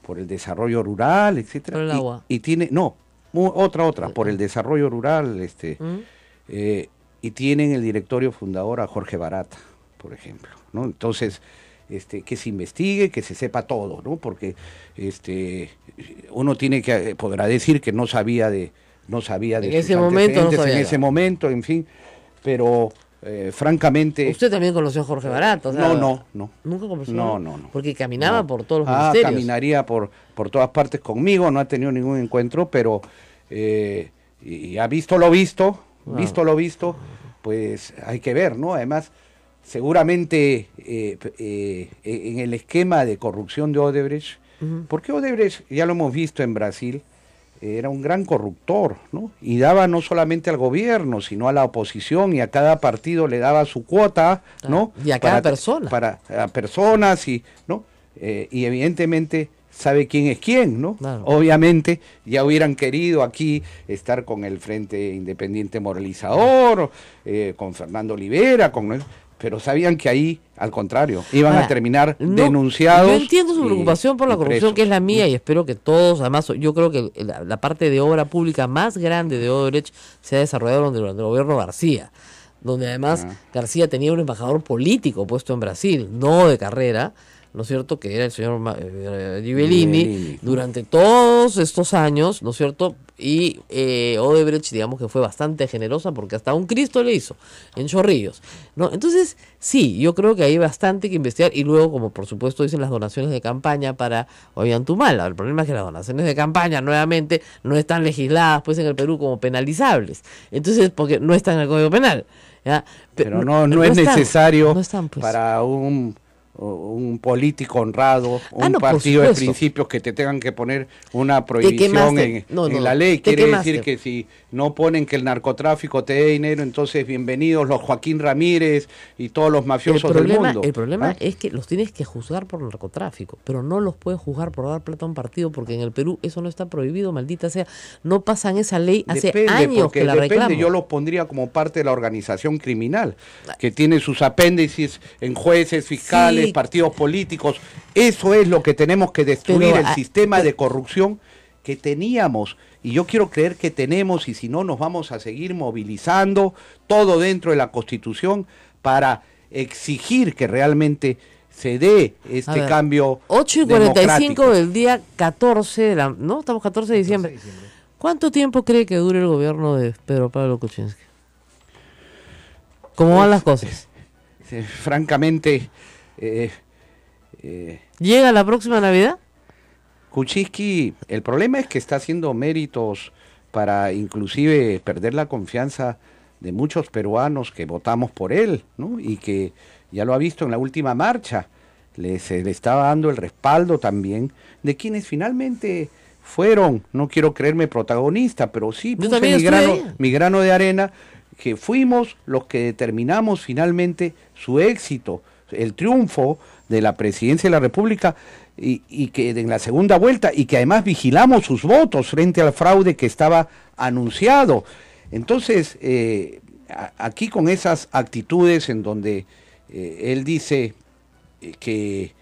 por el desarrollo rural, etcétera. Por el agua. Y tiene, no, otra, por el desarrollo rural, y tienen el directorio fundador a Jorge Barata, por ejemplo, ¿no? Entonces, que se investigue, que se sepa todo, ¿no? Porque uno podrá decir que no sabía de En sus ese momento no antecedentes, sabía en nada. ese momento, en fin, pero francamente Usted también conoció a Jorge Barata, o sea, no. ¿Nunca conversó? No. Porque caminaba No. por todos los ministerios. Caminaría por todas partes conmigo, no ha tenido ningún encuentro, pero y ha visto lo visto, pues hay que ver, ¿no? Además, seguramente en el esquema de corrupción de Odebrecht, porque Odebrecht, ya lo hemos visto en Brasil, era un gran corruptor, ¿no? Y daba no solamente al gobierno, sino a la oposición, y a cada partido le daba su cuota, ¿no? Y a cada persona. A personas, ¿no? Y evidentemente sabe quién es quién, ¿no? Claro. Obviamente ya hubieran querido aquí estar con el Frente Independiente Moralizador, con Fernando Olivera, pero sabían que ahí, al contrario, iban Ahora, a terminar no, denunciados. Yo entiendo su preocupación por la y corrupción, presos. que es la mía, y espero que todos, además, yo creo que la parte de obra pública más grande de Odebrecht se ha desarrollado durante el gobierno García, donde además García tenía un embajador político puesto en Brasil, no de carrera, ¿no es cierto?, que era el señor Ghibellini, durante todos estos años, ¿no es cierto?, y Odebrecht, digamos que fue bastante generosa porque hasta un Cristo le hizo en Chorrillos, ¿no? Entonces, sí, yo creo que hay bastante que investigar, y luego, como por supuesto dicen, las donaciones de campaña para Ollantumala. El problema es que las donaciones de campaña, nuevamente, no están legisladas pues en el Perú como penalizables, entonces, porque no están en el Código Penal, ¿ya? Pero no es están, necesario no están, pues. para un político honrado, un no, por partido de supuesto. principios que te tengan que poner una quemaste. prohibición en la ley. Te Quiere quemaste. decir que si no ponen que el narcotráfico te dé dinero, entonces bienvenidos los Joaquín Ramírez y todos los mafiosos del mundo. El problema ¿Ah? es que los tienes que juzgar por narcotráfico, pero no los puedes juzgar por dar plata a un partido, porque en el Perú eso no está prohibido, maldita sea. No pasan esa ley hace años porque que la depende, reclaman. yo los pondría como parte de la organización criminal, que tiene sus apéndices en jueces, fiscales, Sí. partidos políticos. Eso es lo que tenemos que destruir, Pero, el sistema de corrupción que teníamos, y yo quiero creer que tenemos, y si no nos vamos a seguir movilizando todo dentro de la Constitución para exigir que realmente se dé A ver, cambio 8:45 democrático. del día 14 ¿no? Estamos 14 de diciembre. ¿Cuánto tiempo cree que dure el gobierno de Pedro Pablo Kuczynski? ¿Cómo van las cosas? Francamente, ¿Llega la próxima Navidad? Kuczynski, el problema es que está haciendo méritos para inclusive perder la confianza de muchos peruanos que votamos por él, ¿no? Y que ya lo ha visto en la última marcha, se le estaba dando el respaldo también de quienes finalmente fueron, no quiero creerme protagonista, pero sí puse mi grano de arena, que fuimos los que determinamos finalmente su éxito, el triunfo de la presidencia de la República, y que en la segunda vuelta, y que además vigilamos sus votos frente al fraude que estaba anunciado. Entonces, aquí con esas actitudes en donde él dice que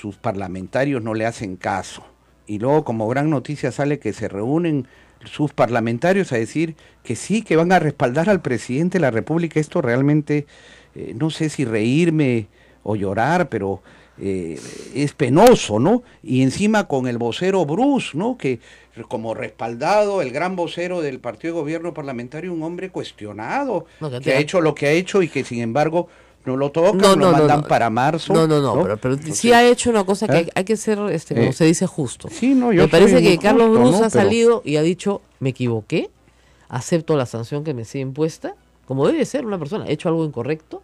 sus parlamentarios no le hacen caso, y luego como gran noticia sale que se reúnen sus parlamentarios a decir que sí, que van a respaldar al presidente de la República, esto realmente, no sé si reírme o llorar, pero es penoso, ¿no? Y encima con el vocero Bruce, ¿no? Que como respaldado, el gran vocero del partido de gobierno parlamentario, un hombre cuestionado, que ha hecho lo que ha hecho y que sin embargo no lo tocan, lo mandan para marzo. Pero sí ha hecho una cosa que hay que ser, como se dice, justo. Sí, no, me parece que Carlos Bruce ha salido y ha dicho, me equivoqué, acepto la sanción que me sea impuesta, como debe ser una persona, he hecho algo incorrecto,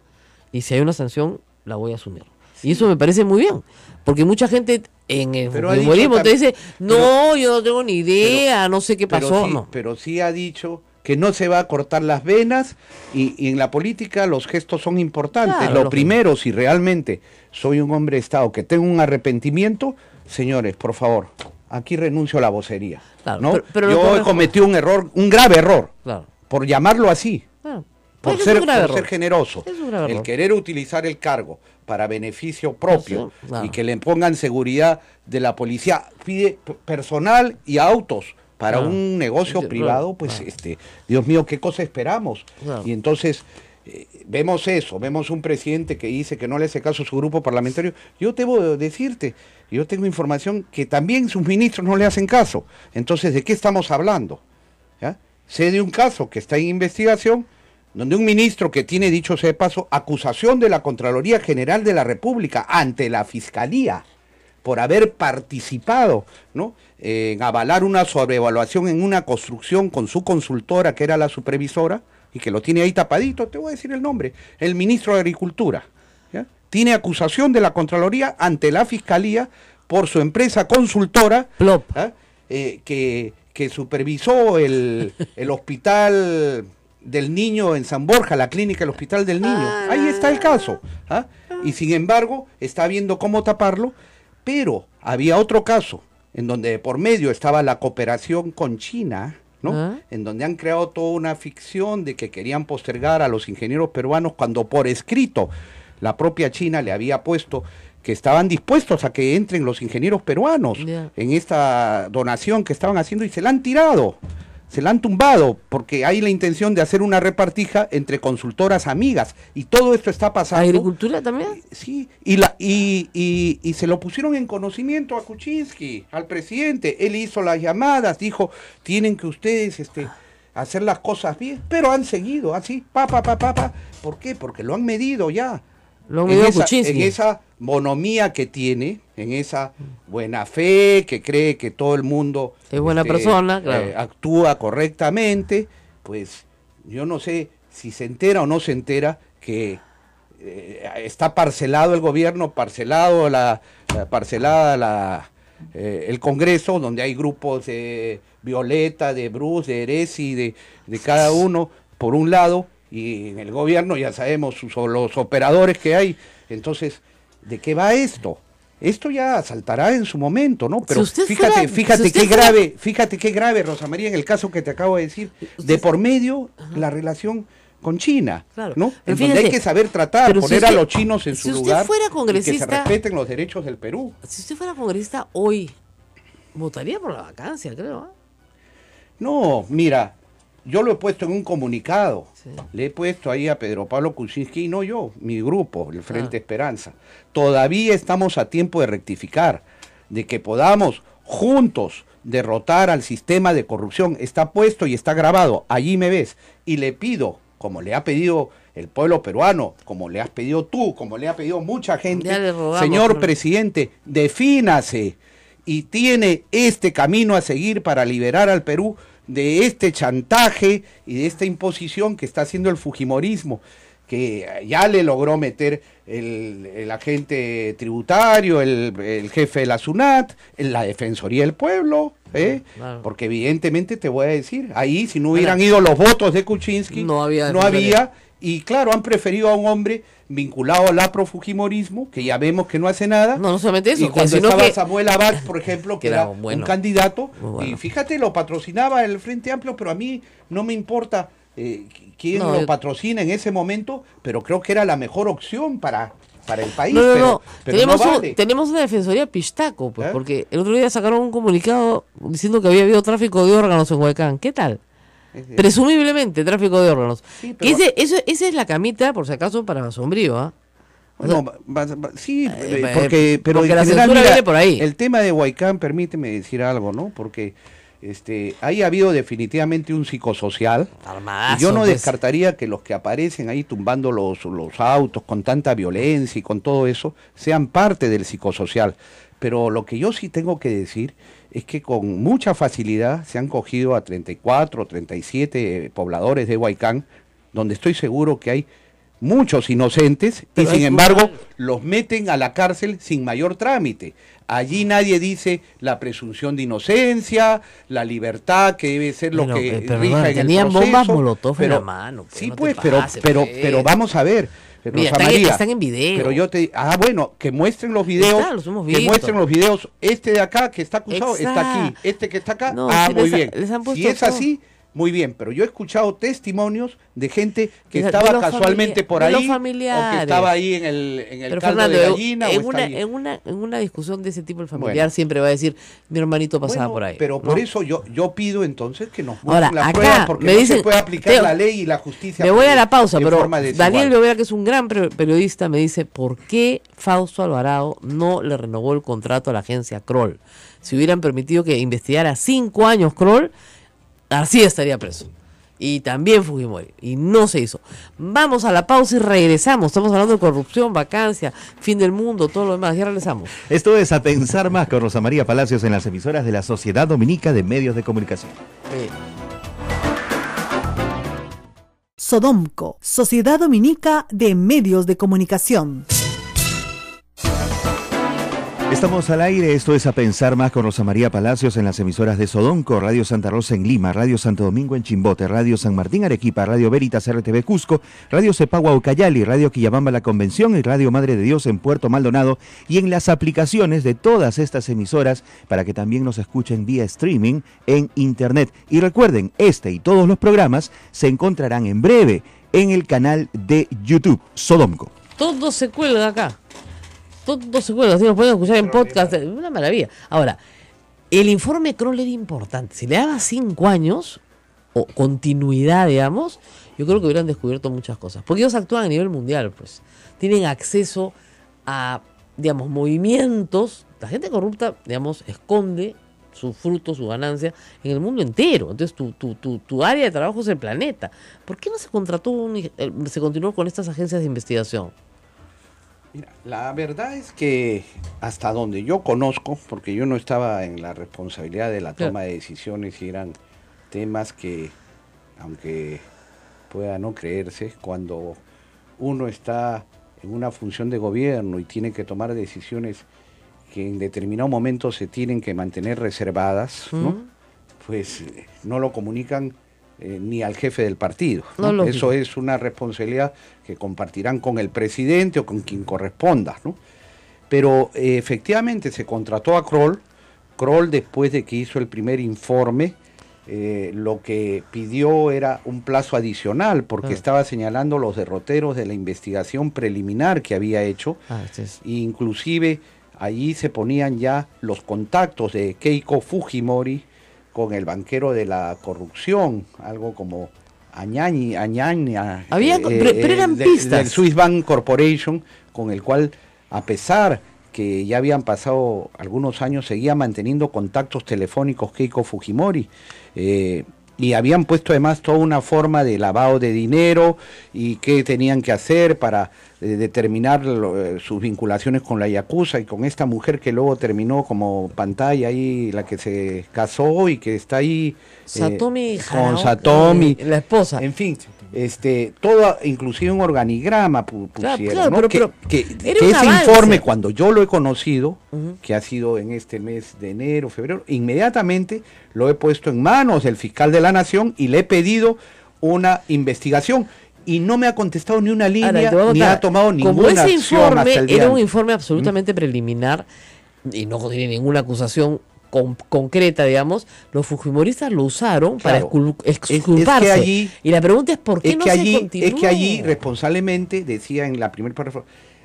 y si hay una sanción, la voy a asumir. Y eso me parece muy bien, porque mucha gente en el humorismo te dice, yo no tengo ni idea, no sé qué pasó. Sí, pero sí ha dicho que no se va a cortar las venas, y en la política los gestos son importantes. Lo primero, si realmente soy un hombre de Estado que tengo un arrepentimiento, señores, por favor, aquí renuncio a la vocería. ¿No? Pero yo he cometido un error, un grave error, por llamarlo así. Por ser generoso, el querer utilizar el cargo para beneficio propio y que le pongan seguridad de la policía, pide personal y autos para un negocio privado, pues Dios mío, ¿qué cosa esperamos? Y entonces vemos eso, vemos un presidente que dice que no le hace caso a su grupo parlamentario. Yo debo decirte, yo tengo información que también sus ministros no le hacen caso. Entonces, ¿de qué estamos hablando? ¿Ya? Sé de un caso que está en investigación, donde un ministro que tiene, dicho sea de paso, acusación de la Contraloría General de la República ante la Fiscalía por haber participado, ¿no?, en avalar una sobrevaluación en una construcción con su consultora, que era la supervisora, y que lo tiene ahí tapadito, te voy a decir el nombre, el ministro de Agricultura, ¿ya? Tiene acusación de la Contraloría ante la Fiscalía por su empresa consultora, que supervisó el hospital del niño en San Borja, la clínica del Hospital del Niño. Ahí está el caso. Y sin embargo, está viendo cómo taparlo, pero había otro caso, en donde por medio estaba la cooperación con China, ¿no? En donde han creado toda una ficción de que querían postergar a los ingenieros peruanos, cuando por escrito la propia China le había puesto que estaban dispuestos a que entren los ingenieros peruanos en esta donación que estaban haciendo, y se la han tirado. Se la han tumbado, porque hay la intención de hacer una repartija entre consultoras amigas, y todo esto está pasando. ¿Agricultura también? Sí, y se lo pusieron en conocimiento a Kuczynski, al presidente. Él hizo las llamadas, dijo, tienen que ustedes hacer las cosas bien, pero han seguido así, ¿Por qué? Porque lo han medido ya. En esa bonomía que tiene, en esa buena fe, que cree que todo el mundo es buena persona, actúa correctamente, pues yo no sé si se entera o no se entera que está parcelado el gobierno, parcelada el Congreso, donde hay grupos de Violeta, de Bruce, de Eresi, de cada uno por un lado, y en el gobierno ya sabemos los operadores que hay. Entonces, ¿de qué va esto? Esto ya saltará en su momento, ¿no? Pero fíjate qué grave, Rosa María, en el caso que te acabo de decir, de por medio la relación con China, ¿no? En donde hay que saber tratar, poner a los chinos en su lugar, y que se respeten los derechos del Perú. Si usted fuera congresista hoy, votaría por la vacancia, creo. No, mira, yo lo he puesto en un comunicado, le he puesto ahí a Pedro Pablo Kuczynski, no yo, mi grupo, el Frente Esperanza. Todavía estamos a tiempo de rectificar, de que podamos juntos derrotar al sistema de corrupción. Está puesto y está grabado, allí me ves, y le pido, como le ha pedido el pueblo peruano, como le has pedido tú, como le ha pedido mucha gente, señor presidente, defínase, y tiene este camino a seguir para liberar al Perú de este chantaje y de esta imposición que está haciendo el fujimorismo. que ya le logró meter el agente tributario, el jefe de la SUNAT, en la Defensoría del Pueblo, Claro. porque evidentemente te voy a decir, ahí si no hubieran ido los votos de Kuczynski, No había, y claro, han preferido a un hombre vinculado al afrofujimorismo, que ya vemos que no hace nada. No solamente eso, y cuando sino estaba que Samuel Abad, por ejemplo, que era bueno, un candidato, muy bueno. y fíjate, lo patrocinaba el Frente Amplio, pero a mí no me importa quién No, lo yo- patrocina en ese momento, pero creo que era la mejor opción para el país. No, pero tenemos, no vale. tenemos una defensoría pistaco, pues, ¿Eh? porque el otro día sacaron un comunicado diciendo que había habido tráfico de órganos en Huaycán. ¿Qué tal? Presumiblemente tráfico de órganos. Sí, Que pero- esa es la camita, por si acaso, para Sombrío, ¿ah? Bueno, sí, pero porque en la general, censura viene por ahí. El tema de Huaycán, permíteme decir algo, ¿no? Porque ahí ha habido definitivamente un psicosocial. Armadazo, Y yo no pues. descartaría que los que aparecen ahí tumbando los autos con tanta violencia y con todo eso, sean parte del psicosocial. Pero lo que yo sí tengo que decir es que con mucha facilidad se han cogido a 34 o 37 pobladores de Huaycán, donde estoy seguro que hay muchos inocentes, Pero y sin hay embargo culpa- los meten a la cárcel sin mayor trámite. Allí nadie dice la presunción de inocencia, la libertad que debe ser lo Bueno, que pero rija no, en el tenían proceso. bombas Molotov en pero- la mano, pues, sí, no te pues, pases, pero pues. vamos a ver. Mira, Rosa están en- María, están en video. Pero yo te, bueno, que muestren los videos, Está, los hemos que visto. muestren los videos. Este de acá que está acusado está Exacto. aquí, este que está acá, No, sí, muy les bien. les han Si puesto es todo. así, muy bien. Pero yo he escuchado testimonios de gente que De estaba los casualmente por de los ahí, o que familiares. estaba ahí en el Pero caldo Fernando, de gallina, o en, está una, ahí. en una discusión de ese tipo, el familiar Bueno. siempre va a decir, mi hermanito pasaba Bueno, por ahí. pero por ¿no? eso yo pido entonces que nos Ahora, muestren la acá prueba, porque me no dicen- se puede aplicar Teo, la ley y la justicia. Me voy a la pausa, en pero forma desigual. Daniel Lovera, que es un gran periodista, me dice, ¿por qué Fausto Alvarado no le renovó el contrato a la agencia Kroll? Si hubieran permitido que investigara 5 años Kroll, García estaría preso. Y también Fujimori. Y no se hizo. Vamos a la pausa y regresamos. Estamos hablando de corrupción, vacancia, fin del mundo, todo lo demás. Ya regresamos. Esto es A Pensar Más con Rosa María Palacios en las emisoras de la Sociedad Dominica de Medios de Comunicación. Sodomco, Sociedad Dominica de Medios de Comunicación. Estamos al aire, esto es A Pensar Más con Rosa María Palacios en las emisoras de Sodonco, Radio Santa Rosa en Lima, Radio Santo Domingo en Chimbote, Radio San Martín Arequipa, Radio Veritas RTV Cusco, Radio Cepagua Ucayali, Radio Quillabamba La Convención y Radio Madre de Dios en Puerto Maldonado, y en las aplicaciones de todas estas emisoras para que también nos escuchen vía streaming en internet. Y recuerden, este y todos los programas se encontrarán en breve en el canal de YouTube Sodomco. Todo se cuelga acá. Todo se cuelga. Así nos pueden escuchar en podcast. Una maravilla. Ahora, el informe Kroll era importante. Si le daba 5 años, o continuidad, digamos, yo creo que hubieran descubierto muchas cosas. Porque ellos actúan a nivel mundial, pues. Tienen acceso a, digamos, movimientos. La gente corrupta, digamos, esconde su fruto, su ganancia en el mundo entero. Entonces, tu área de trabajo es el planeta. ¿Por qué no se contrató, se continuó con estas agencias de investigación? Mira, la verdad es que hasta donde yo conozco, porque yo no estaba en la responsabilidad de la toma de decisiones y eran temas que, aunque pueda no creerse, cuando uno está en una función de gobierno y tiene que tomar decisiones que en determinado momento se tienen que mantener reservadas, ¿no? Pues no lo comunican ni al jefe del partido, ¿no? No, Eso es una responsabilidad que compartirán con el presidente o con quien corresponda, ¿no? Pero efectivamente se contrató a Kroll. Kroll, después de que hizo el primer informe, lo que pidió era un plazo adicional porque estaba señalando los derroteros de la investigación preliminar que había hecho. E inclusive allí se ponían ya los contactos de Keiko Fujimori con el banquero de la corrupción, algo como Añaña, pero eran pistas. del Swiss Bank Corporation, con el cual, a pesar que ya habían pasado algunos años, seguía manteniendo contactos telefónicos Keiko Fujimori, y habían puesto además toda una forma de lavado de dinero y qué tenían que hacer para determinar sus vinculaciones con la Yakuza y con esta mujer que luego terminó como pantalla ahí, la que se casó y que está ahí Satomi con Haraoka, Satomi, la esposa. en fin, todo, inclusive un organigrama pusieron, claro, ¿no? pero que era un ese avance. informe, cuando yo lo he conocido, que ha sido en este mes de enero, febrero, inmediatamente lo he puesto en manos del fiscal de la Nación y le he pedido una investigación. Y no me ha contestado ni una línea, ni ha tomado ninguna ese acción informe hasta el día. era un informe absolutamente preliminar y no tiene ninguna acusación concreta, digamos, los fujimoristas lo usaron para exculparse. Es que allí, y la pregunta es ¿por qué no se continuó? Es que allí, responsablemente, decía en la primera párrafo,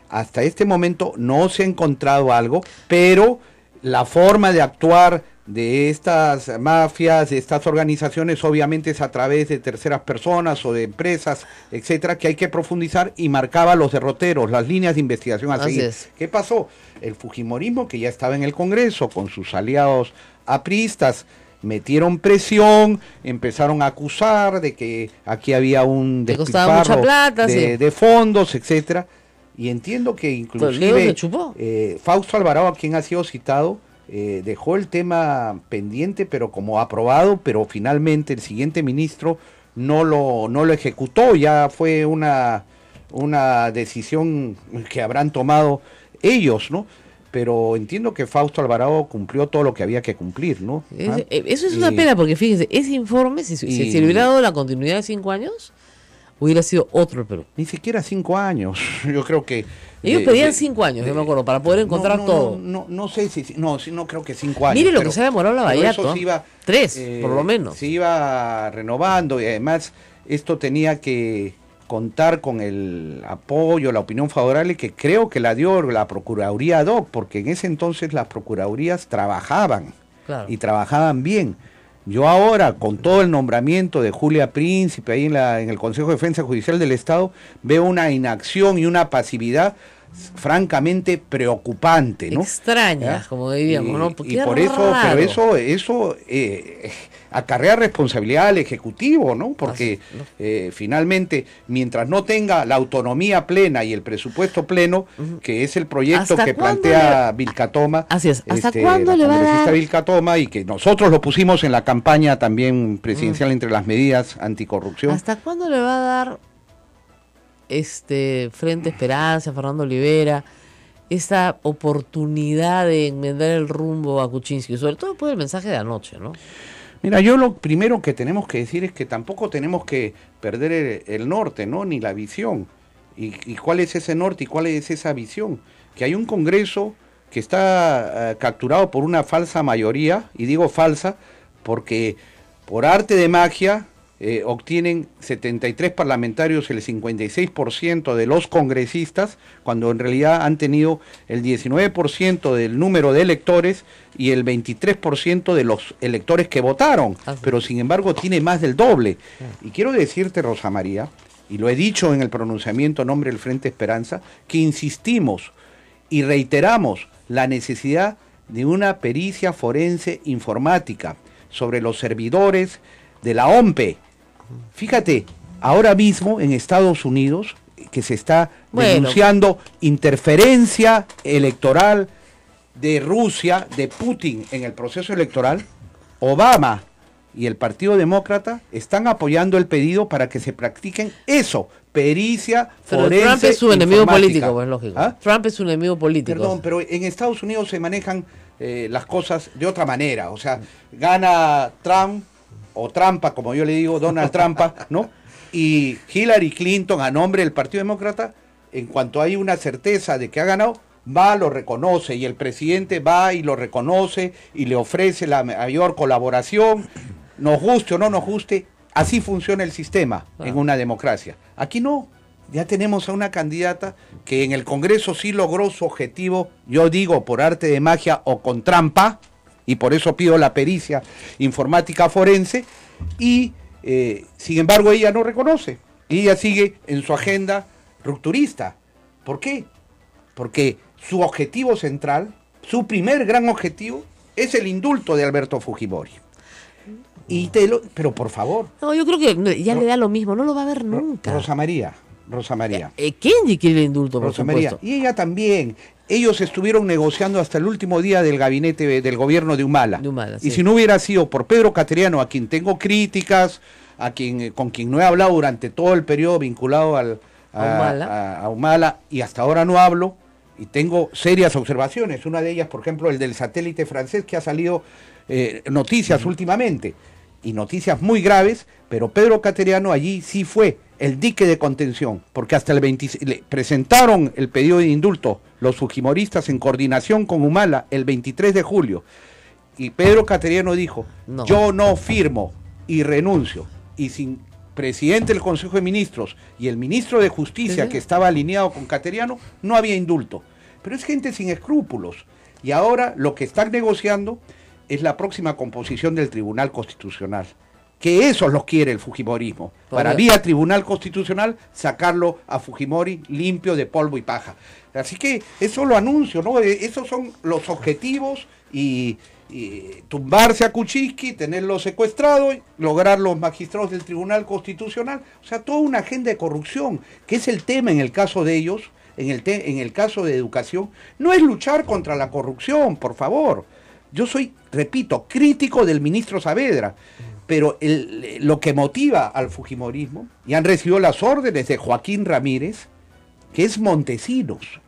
hasta este momento no se ha encontrado algo, pero la forma de actuar de estas mafias, de estas organizaciones, obviamente es a través de terceras personas o de empresas, etcétera, que hay que profundizar, y marcaba los derroteros, las líneas de investigación a seguir. ¿Qué pasó? El fujimorismo, que ya estaba en el Congreso con sus aliados apristas, metieron presión, empezaron a acusar de que aquí había un despilfarro de fondos, etcétera, y entiendo que inclusive Fausto Alvarado, a quien ha sido citado, dejó el tema pendiente, pero como aprobado, pero finalmente el siguiente ministro no lo ejecutó. Ya fue una decisión que habrán tomado ellos, ¿no? Pero entiendo que Fausto Alvarado cumplió todo lo que había que cumplir, ¿no? Eso es una pena, porque fíjense, ese informe, si se le hubiera dado la continuidad de 5 años, hubiera sido otro el Perú. Ni siquiera 5 años, yo creo que... Ellos pedían 5 años, yo me acuerdo, para poder encontrar todo. No sé si... No creo que 5 años. Mire lo que se ha demorado la Bayato, 3, por lo menos. Se iba renovando, y además esto tenía que contar con el apoyo, la opinión favorable que creo que la dio la Procuraduría ad hoc, porque en ese entonces las Procuradurías trabajaban, y trabajaban bien. Yo ahora, con todo el nombramiento de Julia Príncipe ahí en el Consejo de Defensa Judicial del Estado, veo una inacción y una pasividad francamente preocupante, ¿no? Extrañas, como diríamos, ¿no? Y por eso, pero eso acarrea responsabilidad al Ejecutivo, ¿no? Porque finalmente, mientras no tenga la autonomía plena y el presupuesto pleno, que es el proyecto que plantea Vilcatoma, así es, ¿hasta cuándo le va a dar? Vilcatoma, y que nosotros lo pusimos en la campaña también presidencial entre las medidas anticorrupción. ¿Hasta cuándo le va a dar Frente Esperanza, Fernando Olivera, esa oportunidad de enmendar el rumbo a Kuczynski, sobre todo después del mensaje de anoche, ¿no? Mira, yo lo primero que tenemos que decir es que tampoco tenemos que perder el norte, ¿no? Ni la visión. ¿Y cuál es ese norte y cuál es esa visión? Que hay un Congreso que está capturado por una falsa mayoría, y digo falsa porque por arte de magia obtienen 73 parlamentarios, el 56% de los congresistas, cuando en realidad han tenido el 19% del número de electores y el 23% de los electores que votaron, pero sin embargo tiene más del doble. Y quiero decirte, Rosa María, y lo he dicho en el pronunciamiento en nombre del Frente Esperanza, que insistimos y reiteramos la necesidad de una pericia forense informática sobre los servidores de la OMPE. Fíjate, ahora mismo en Estados Unidos, que se está denunciando interferencia electoral de Rusia, de Putin en el proceso electoral, Obama y el Partido Demócrata están apoyando el pedido para que se practiquen eso, pericia forense. Pero Trump es su enemigo político, pues lógico. Trump es su enemigo político. Perdón, pero en Estados Unidos se manejan las cosas de otra manera. O sea, gana Trump, o Trampa, como yo le digo, Donald Trampa, ¿no? Y Hillary Clinton, a nombre del Partido Demócrata, en cuanto hay una certeza de que ha ganado, va, lo reconoce, y el presidente va y lo reconoce y le ofrece la mayor colaboración, nos guste o no nos guste, así funciona el sistema en una democracia. Aquí no, ya tenemos a una candidata que en el Congreso sí logró su objetivo, yo digo por arte de magia o con trampa, y por eso pido la pericia informática forense, y sin embargo ella no reconoce, y ella sigue en su agenda rupturista. ¿Por qué? Porque su objetivo central, su primer gran objetivo, es el indulto de Alberto Fujimori. Pero por favor. No, yo creo que ya le da lo mismo, no lo va a ver nunca. Rosa María. Kenji quiere el indulto, por Rosa supuesto. María, y ella también. Ellos estuvieron negociando hasta el último día del gabinete del gobierno de Humala. Sí. Y si no hubiera sido por Pedro Cateriano, a quien tengo críticas, con quien no he hablado durante todo el periodo vinculado a Humala, y hasta ahora no hablo, y tengo serias observaciones. Una de ellas, por ejemplo, el del satélite francés, que ha salido noticias últimamente, y noticias muy graves, pero Pedro Cateriano allí sí fue el dique de contención, porque hasta el 26 le presentaron el pedido de indulto los fujimoristas en coordinación con Humala el 23 de julio, y Pedro Cateriano dijo, No. yo no firmo y renuncio, y sin presidente del Consejo de Ministros y el ministro de Justicia, que estaba alineado con Cateriano, no había indulto. Pero es gente sin escrúpulos, y ahora lo que están negociando es la próxima composición del Tribunal Constitucional, que eso los quiere el fujimorismo, para vía Tribunal Constitucional sacarlo a Fujimori limpio de polvo y paja. Así que eso lo anuncio, ¿no? Esos son los objetivos, y tumbarse a Kuczynski, tenerlo secuestrado, lograr los magistrados del Tribunal Constitucional, o sea, toda una agenda de corrupción, que es el tema en el caso de ellos, en el caso de educación. No es luchar contra la corrupción, por favor. Yo soy, repito, crítico del ministro Saavedra, pero lo que motiva al fujimorismo, y han recibido las órdenes de Joaquín Ramírez, que es Montesinos.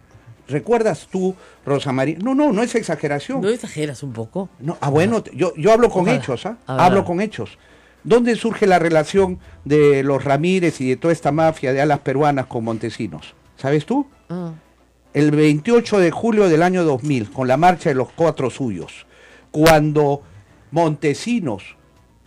¿Recuerdas tú, Rosa María? No es exageración. ¿No exageras un poco? No, bueno, yo hablo con hechos, ¿ah? Hablo con hechos. ¿Dónde surge la relación de los Ramírez y de toda esta mafia de alas peruanas con Montesinos? ¿Sabes tú? El 28 de julio del año 2000, con la marcha de los 4 suyos, cuando Montesinos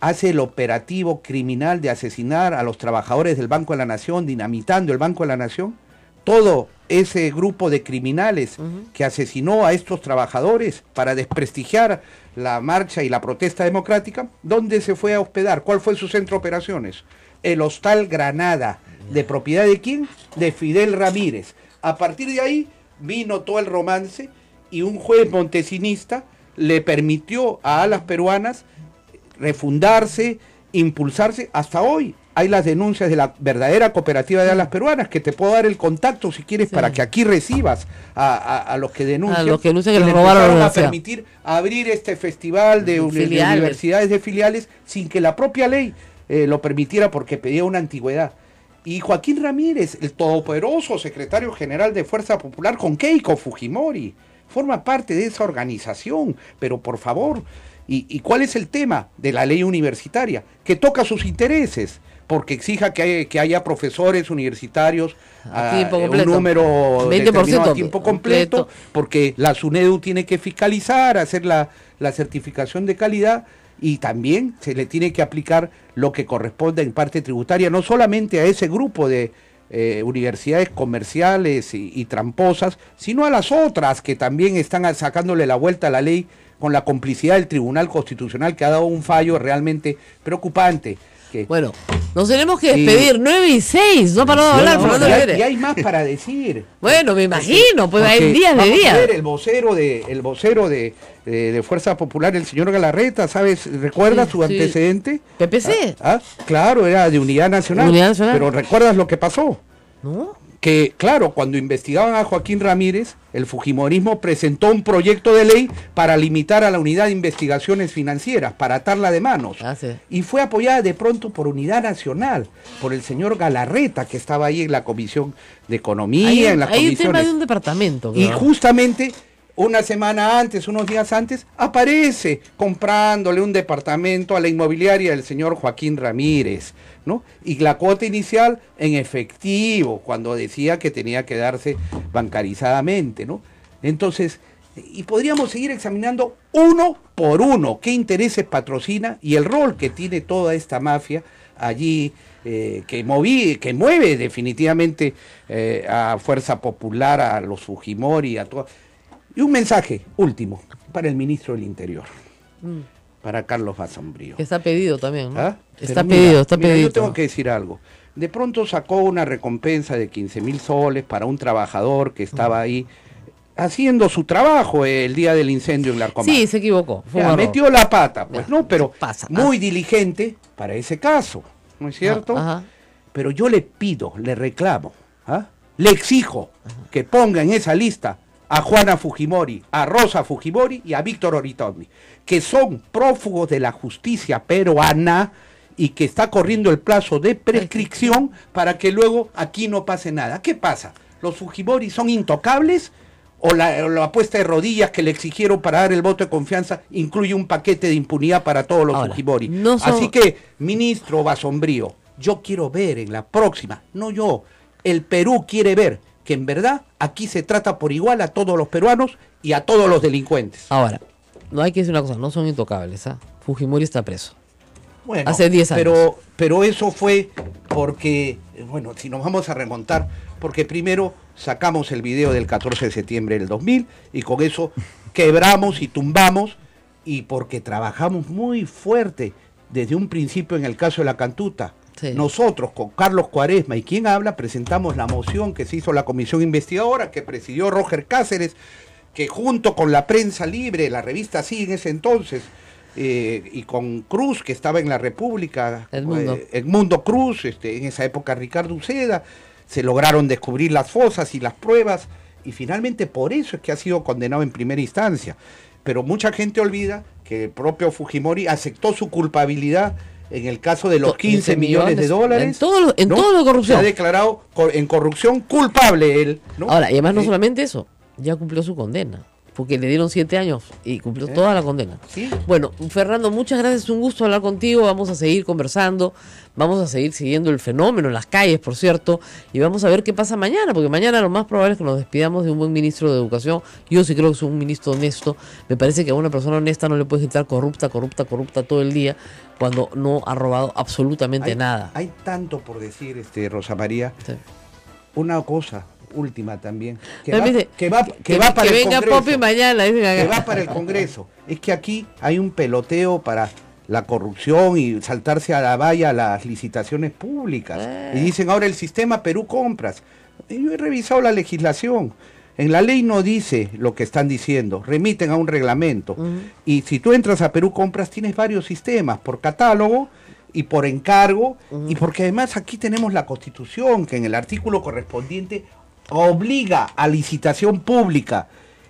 hace el operativo criminal de asesinar a los trabajadores del Banco de la Nación, dinamitando el Banco de la Nación, todo ese grupo de criminales que asesinó a estos trabajadores para desprestigiar la marcha y la protesta democrática, ¿dónde se fue a hospedar? ¿Cuál fue su centro de operaciones? El Hostal Granada. ¿De propiedad de quién? De Fidel Ramírez. A partir de ahí vino todo el romance, y un juez montesinista le permitió a alas peruanas refundarse, impulsarse. Hasta hoy hay las denuncias de la verdadera cooperativa de alas peruanas, que te puedo dar el contacto si quieres, para que aquí recibas a los que denuncian. A los que denuncian que les les robaron la a universidad. permitir abrir este festival de universidades de filiales sin que la propia ley lo permitiera, porque pedía una antigüedad. Y Joaquín Ramírez, el todopoderoso secretario general de Fuerza Popular con Keiko Fujimori, forma parte de esa organización. Pero por favor, ¿y cuál es el tema de la ley universitaria? Que toca sus intereses, porque exija que haya profesores universitarios a tiempo un número 20% a tiempo completo, porque la SUNEDU tiene que fiscalizar, hacer la certificación de calidad, y también se le tiene que aplicar lo que corresponde en parte tributaria, no solamente a ese grupo de universidades comerciales y tramposas, sino a las otras que también están sacándole la vuelta a la ley con la complicidad del Tribunal Constitucional, que ha dado un fallo realmente preocupante. Bueno, nos tenemos que despedir, 9:06, no paró de hablar, Fernando Rivera. Y hay más para decir. Bueno, me imagino, pues hay días de días. El vocero de Fuerza Popular, el señor Galarreta, ¿sabes? ¿Recuerdas su antecedente? PPC. Claro, era de Unidad Nacional. Pero ¿recuerdas lo que pasó? ¿No? Que, claro, cuando investigaban a Joaquín Ramírez, el fujimorismo presentó un proyecto de ley para limitar a la Unidad de Investigaciones Financieras, para atarla de manos. Sí. Y fue apoyada de pronto por Unidad Nacional, por el señor Galarreta, que estaba ahí en la Comisión de Economía, en las comisiones. Hay un tema de un departamento. Y justamente una semana antes, unos días antes, aparece comprándole un departamento a la inmobiliaria del señor Joaquín Ramírez, ¿no? Y la cuota inicial en efectivo, cuando decía que tenía que darse bancarizadamente, ¿no? Entonces, y podríamos seguir examinando uno por uno qué intereses patrocina y el rol que tiene toda esta mafia allí, que mueve definitivamente a Fuerza Popular, a los Fujimori, a todo. Y un mensaje último para el ministro del Interior, para Carlos Basombrío. Que está pedido también, ¿no? Está pedido. pedido. Yo tengo que decir algo. De pronto sacó una recompensa de 15.000 soles para un trabajador que estaba ahí haciendo su trabajo el día del incendio en Larcomar. Sí, se equivocó. Metió la pata, pues no, pero muy diligente para ese caso, ¿no es cierto? Pero yo le pido, le reclamo, le exijo que ponga en esa lista a Juana Fujimori, a Rosa Fujimori y a Víctor Oritondi, que son prófugos de la justicia peruana y que está corriendo el plazo de prescripción para que luego aquí no pase nada. ¿Qué pasa? ¿Los Fujimori son intocables? ¿O la apuesta de rodillas que le exigieron para dar el voto de confianza incluye un paquete de impunidad para todos los Fujimori? Así que, ministro Basombrío, yo quiero ver en la próxima, no yo, el Perú quiere ver que en verdad aquí se trata por igual a todos los peruanos y a todos los delincuentes. Ahora, no hay que decir una cosa, no son intocables, ¿ah? Fujimori está preso. Bueno, hace 10 años. Pero eso fue porque, bueno, si nos vamos a remontar, porque primero sacamos el video del 14 de septiembre del 2000 y con eso quebramos y tumbamos, y porque trabajamos muy fuerte desde un principio en el caso de la Cantuta. Sí. Nosotros, con Carlos Cuaresma y quien habla, presentamos la moción que se hizo la comisión investigadora, que presidió Roger Cáceres, que junto con la Prensa Libre, la revista Sí en ese entonces, y con Cruz, que estaba en la República, Edmundo Cruz, en esa época Ricardo Uceda, se lograron descubrir las fosas y las pruebas, y finalmente por eso es que ha sido condenado en primera instancia. Pero mucha gente olvida que el propio Fujimori aceptó su culpabilidad en el caso de los 15 millones de dólares. En todo lo de corrupción. Se ha declarado en corrupción culpable él, ¿no? Ahora, y además no solamente eso, ya cumplió su condena, porque le dieron 7 años y cumplió toda la condena. ¿Sí? Bueno, Fernando, muchas gracias, un gusto hablar contigo, vamos a seguir conversando, vamos a seguir siguiendo el fenómeno en las calles, por cierto, y vamos a ver qué pasa mañana, porque mañana lo más probable es que nos despidamos de un buen ministro de Educación. Yo sí creo que es un ministro honesto, me parece que a una persona honesta no le puedes gritar corrupta todo el día, cuando no ha robado absolutamente nada. Hay tanto por decir, Rosa María. Sí. Una cosa última también, que va para el Congreso. Popi mañana, que va para el Congreso. Es que aquí hay un peloteo para la corrupción y saltarse a la valla las licitaciones públicas. Y dicen ahora el sistema Perú Compras. Yo he revisado la legislación. En la ley no dice lo que están diciendo, remiten a un reglamento. Y si tú entras a Perú Compras tienes varios sistemas, por catálogo y por encargo, y porque además aquí tenemos la Constitución, que en el artículo correspondiente obliga a licitación pública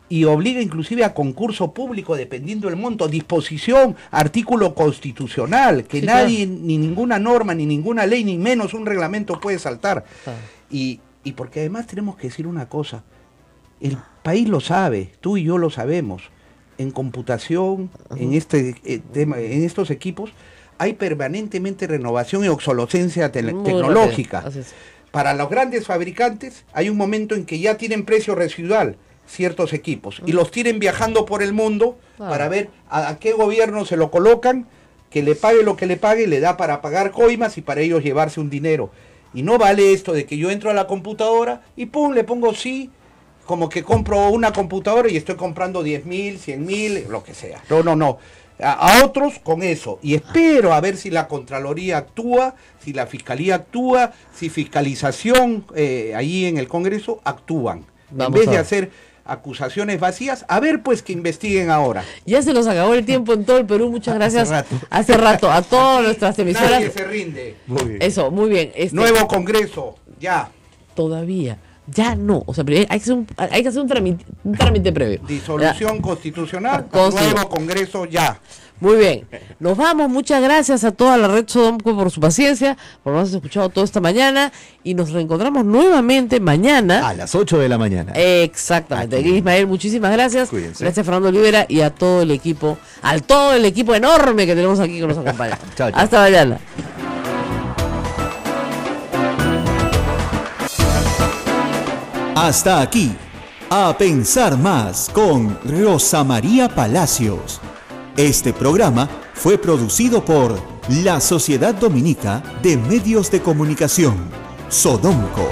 y obliga inclusive a concurso público dependiendo del monto, disposición, artículo constitucional, que nadie, ni ninguna norma, ni ninguna ley, ni menos un reglamento puede saltar. Y porque además tenemos que decir una cosa, el país lo sabe, tú y yo lo sabemos, en computación, en en estos equipos, hay permanentemente renovación y obsolescencia tecnológica. Para los grandes fabricantes hay un momento en que ya tienen precio residual ciertos equipos y los tienen viajando por el mundo para ver a qué gobierno se lo colocan, que le pague lo que le pague, le da para pagar coimas y para ellos llevarse un dinero. Y no vale esto de que yo entro a la computadora y pum, le pongo sí, como que compro una computadora y estoy comprando 10.000, 100.000, lo que sea. No. A otros con eso. Y espero a ver si la Contraloría actúa, si la Fiscalía actúa, si fiscalización allí en el Congreso actúan. En vez de hacer acusaciones vacías, a ver pues que investiguen ahora. Ya se nos acabó el tiempo en todo el Perú, muchas gracias. Hace rato a todas nuestras emisoras. Nadie se rinde. Muy bien. Eso, muy bien. Nuevo Congreso, ya. Todavía. Ya no, o sea, hay que hacer un trámite previo. Disolución constitucional, nuevo Congreso ya. Muy bien, nos vamos, muchas gracias a toda la red Sodomco por su paciencia, por habernos escuchado toda esta mañana y nos reencontramos nuevamente mañana. A las 8 de la mañana. Exactamente. Aquí. Ismael, muchísimas gracias. Cuídense. Gracias Fernando Olivera y a todo el equipo, enorme que tenemos aquí que nos acompaña. Chao. Hasta mañana. Hasta aquí, A Pensar Más con Rosa María Palacios. Este programa fue producido por la Sociedad Dominica de Medios de Comunicación, Sodomco.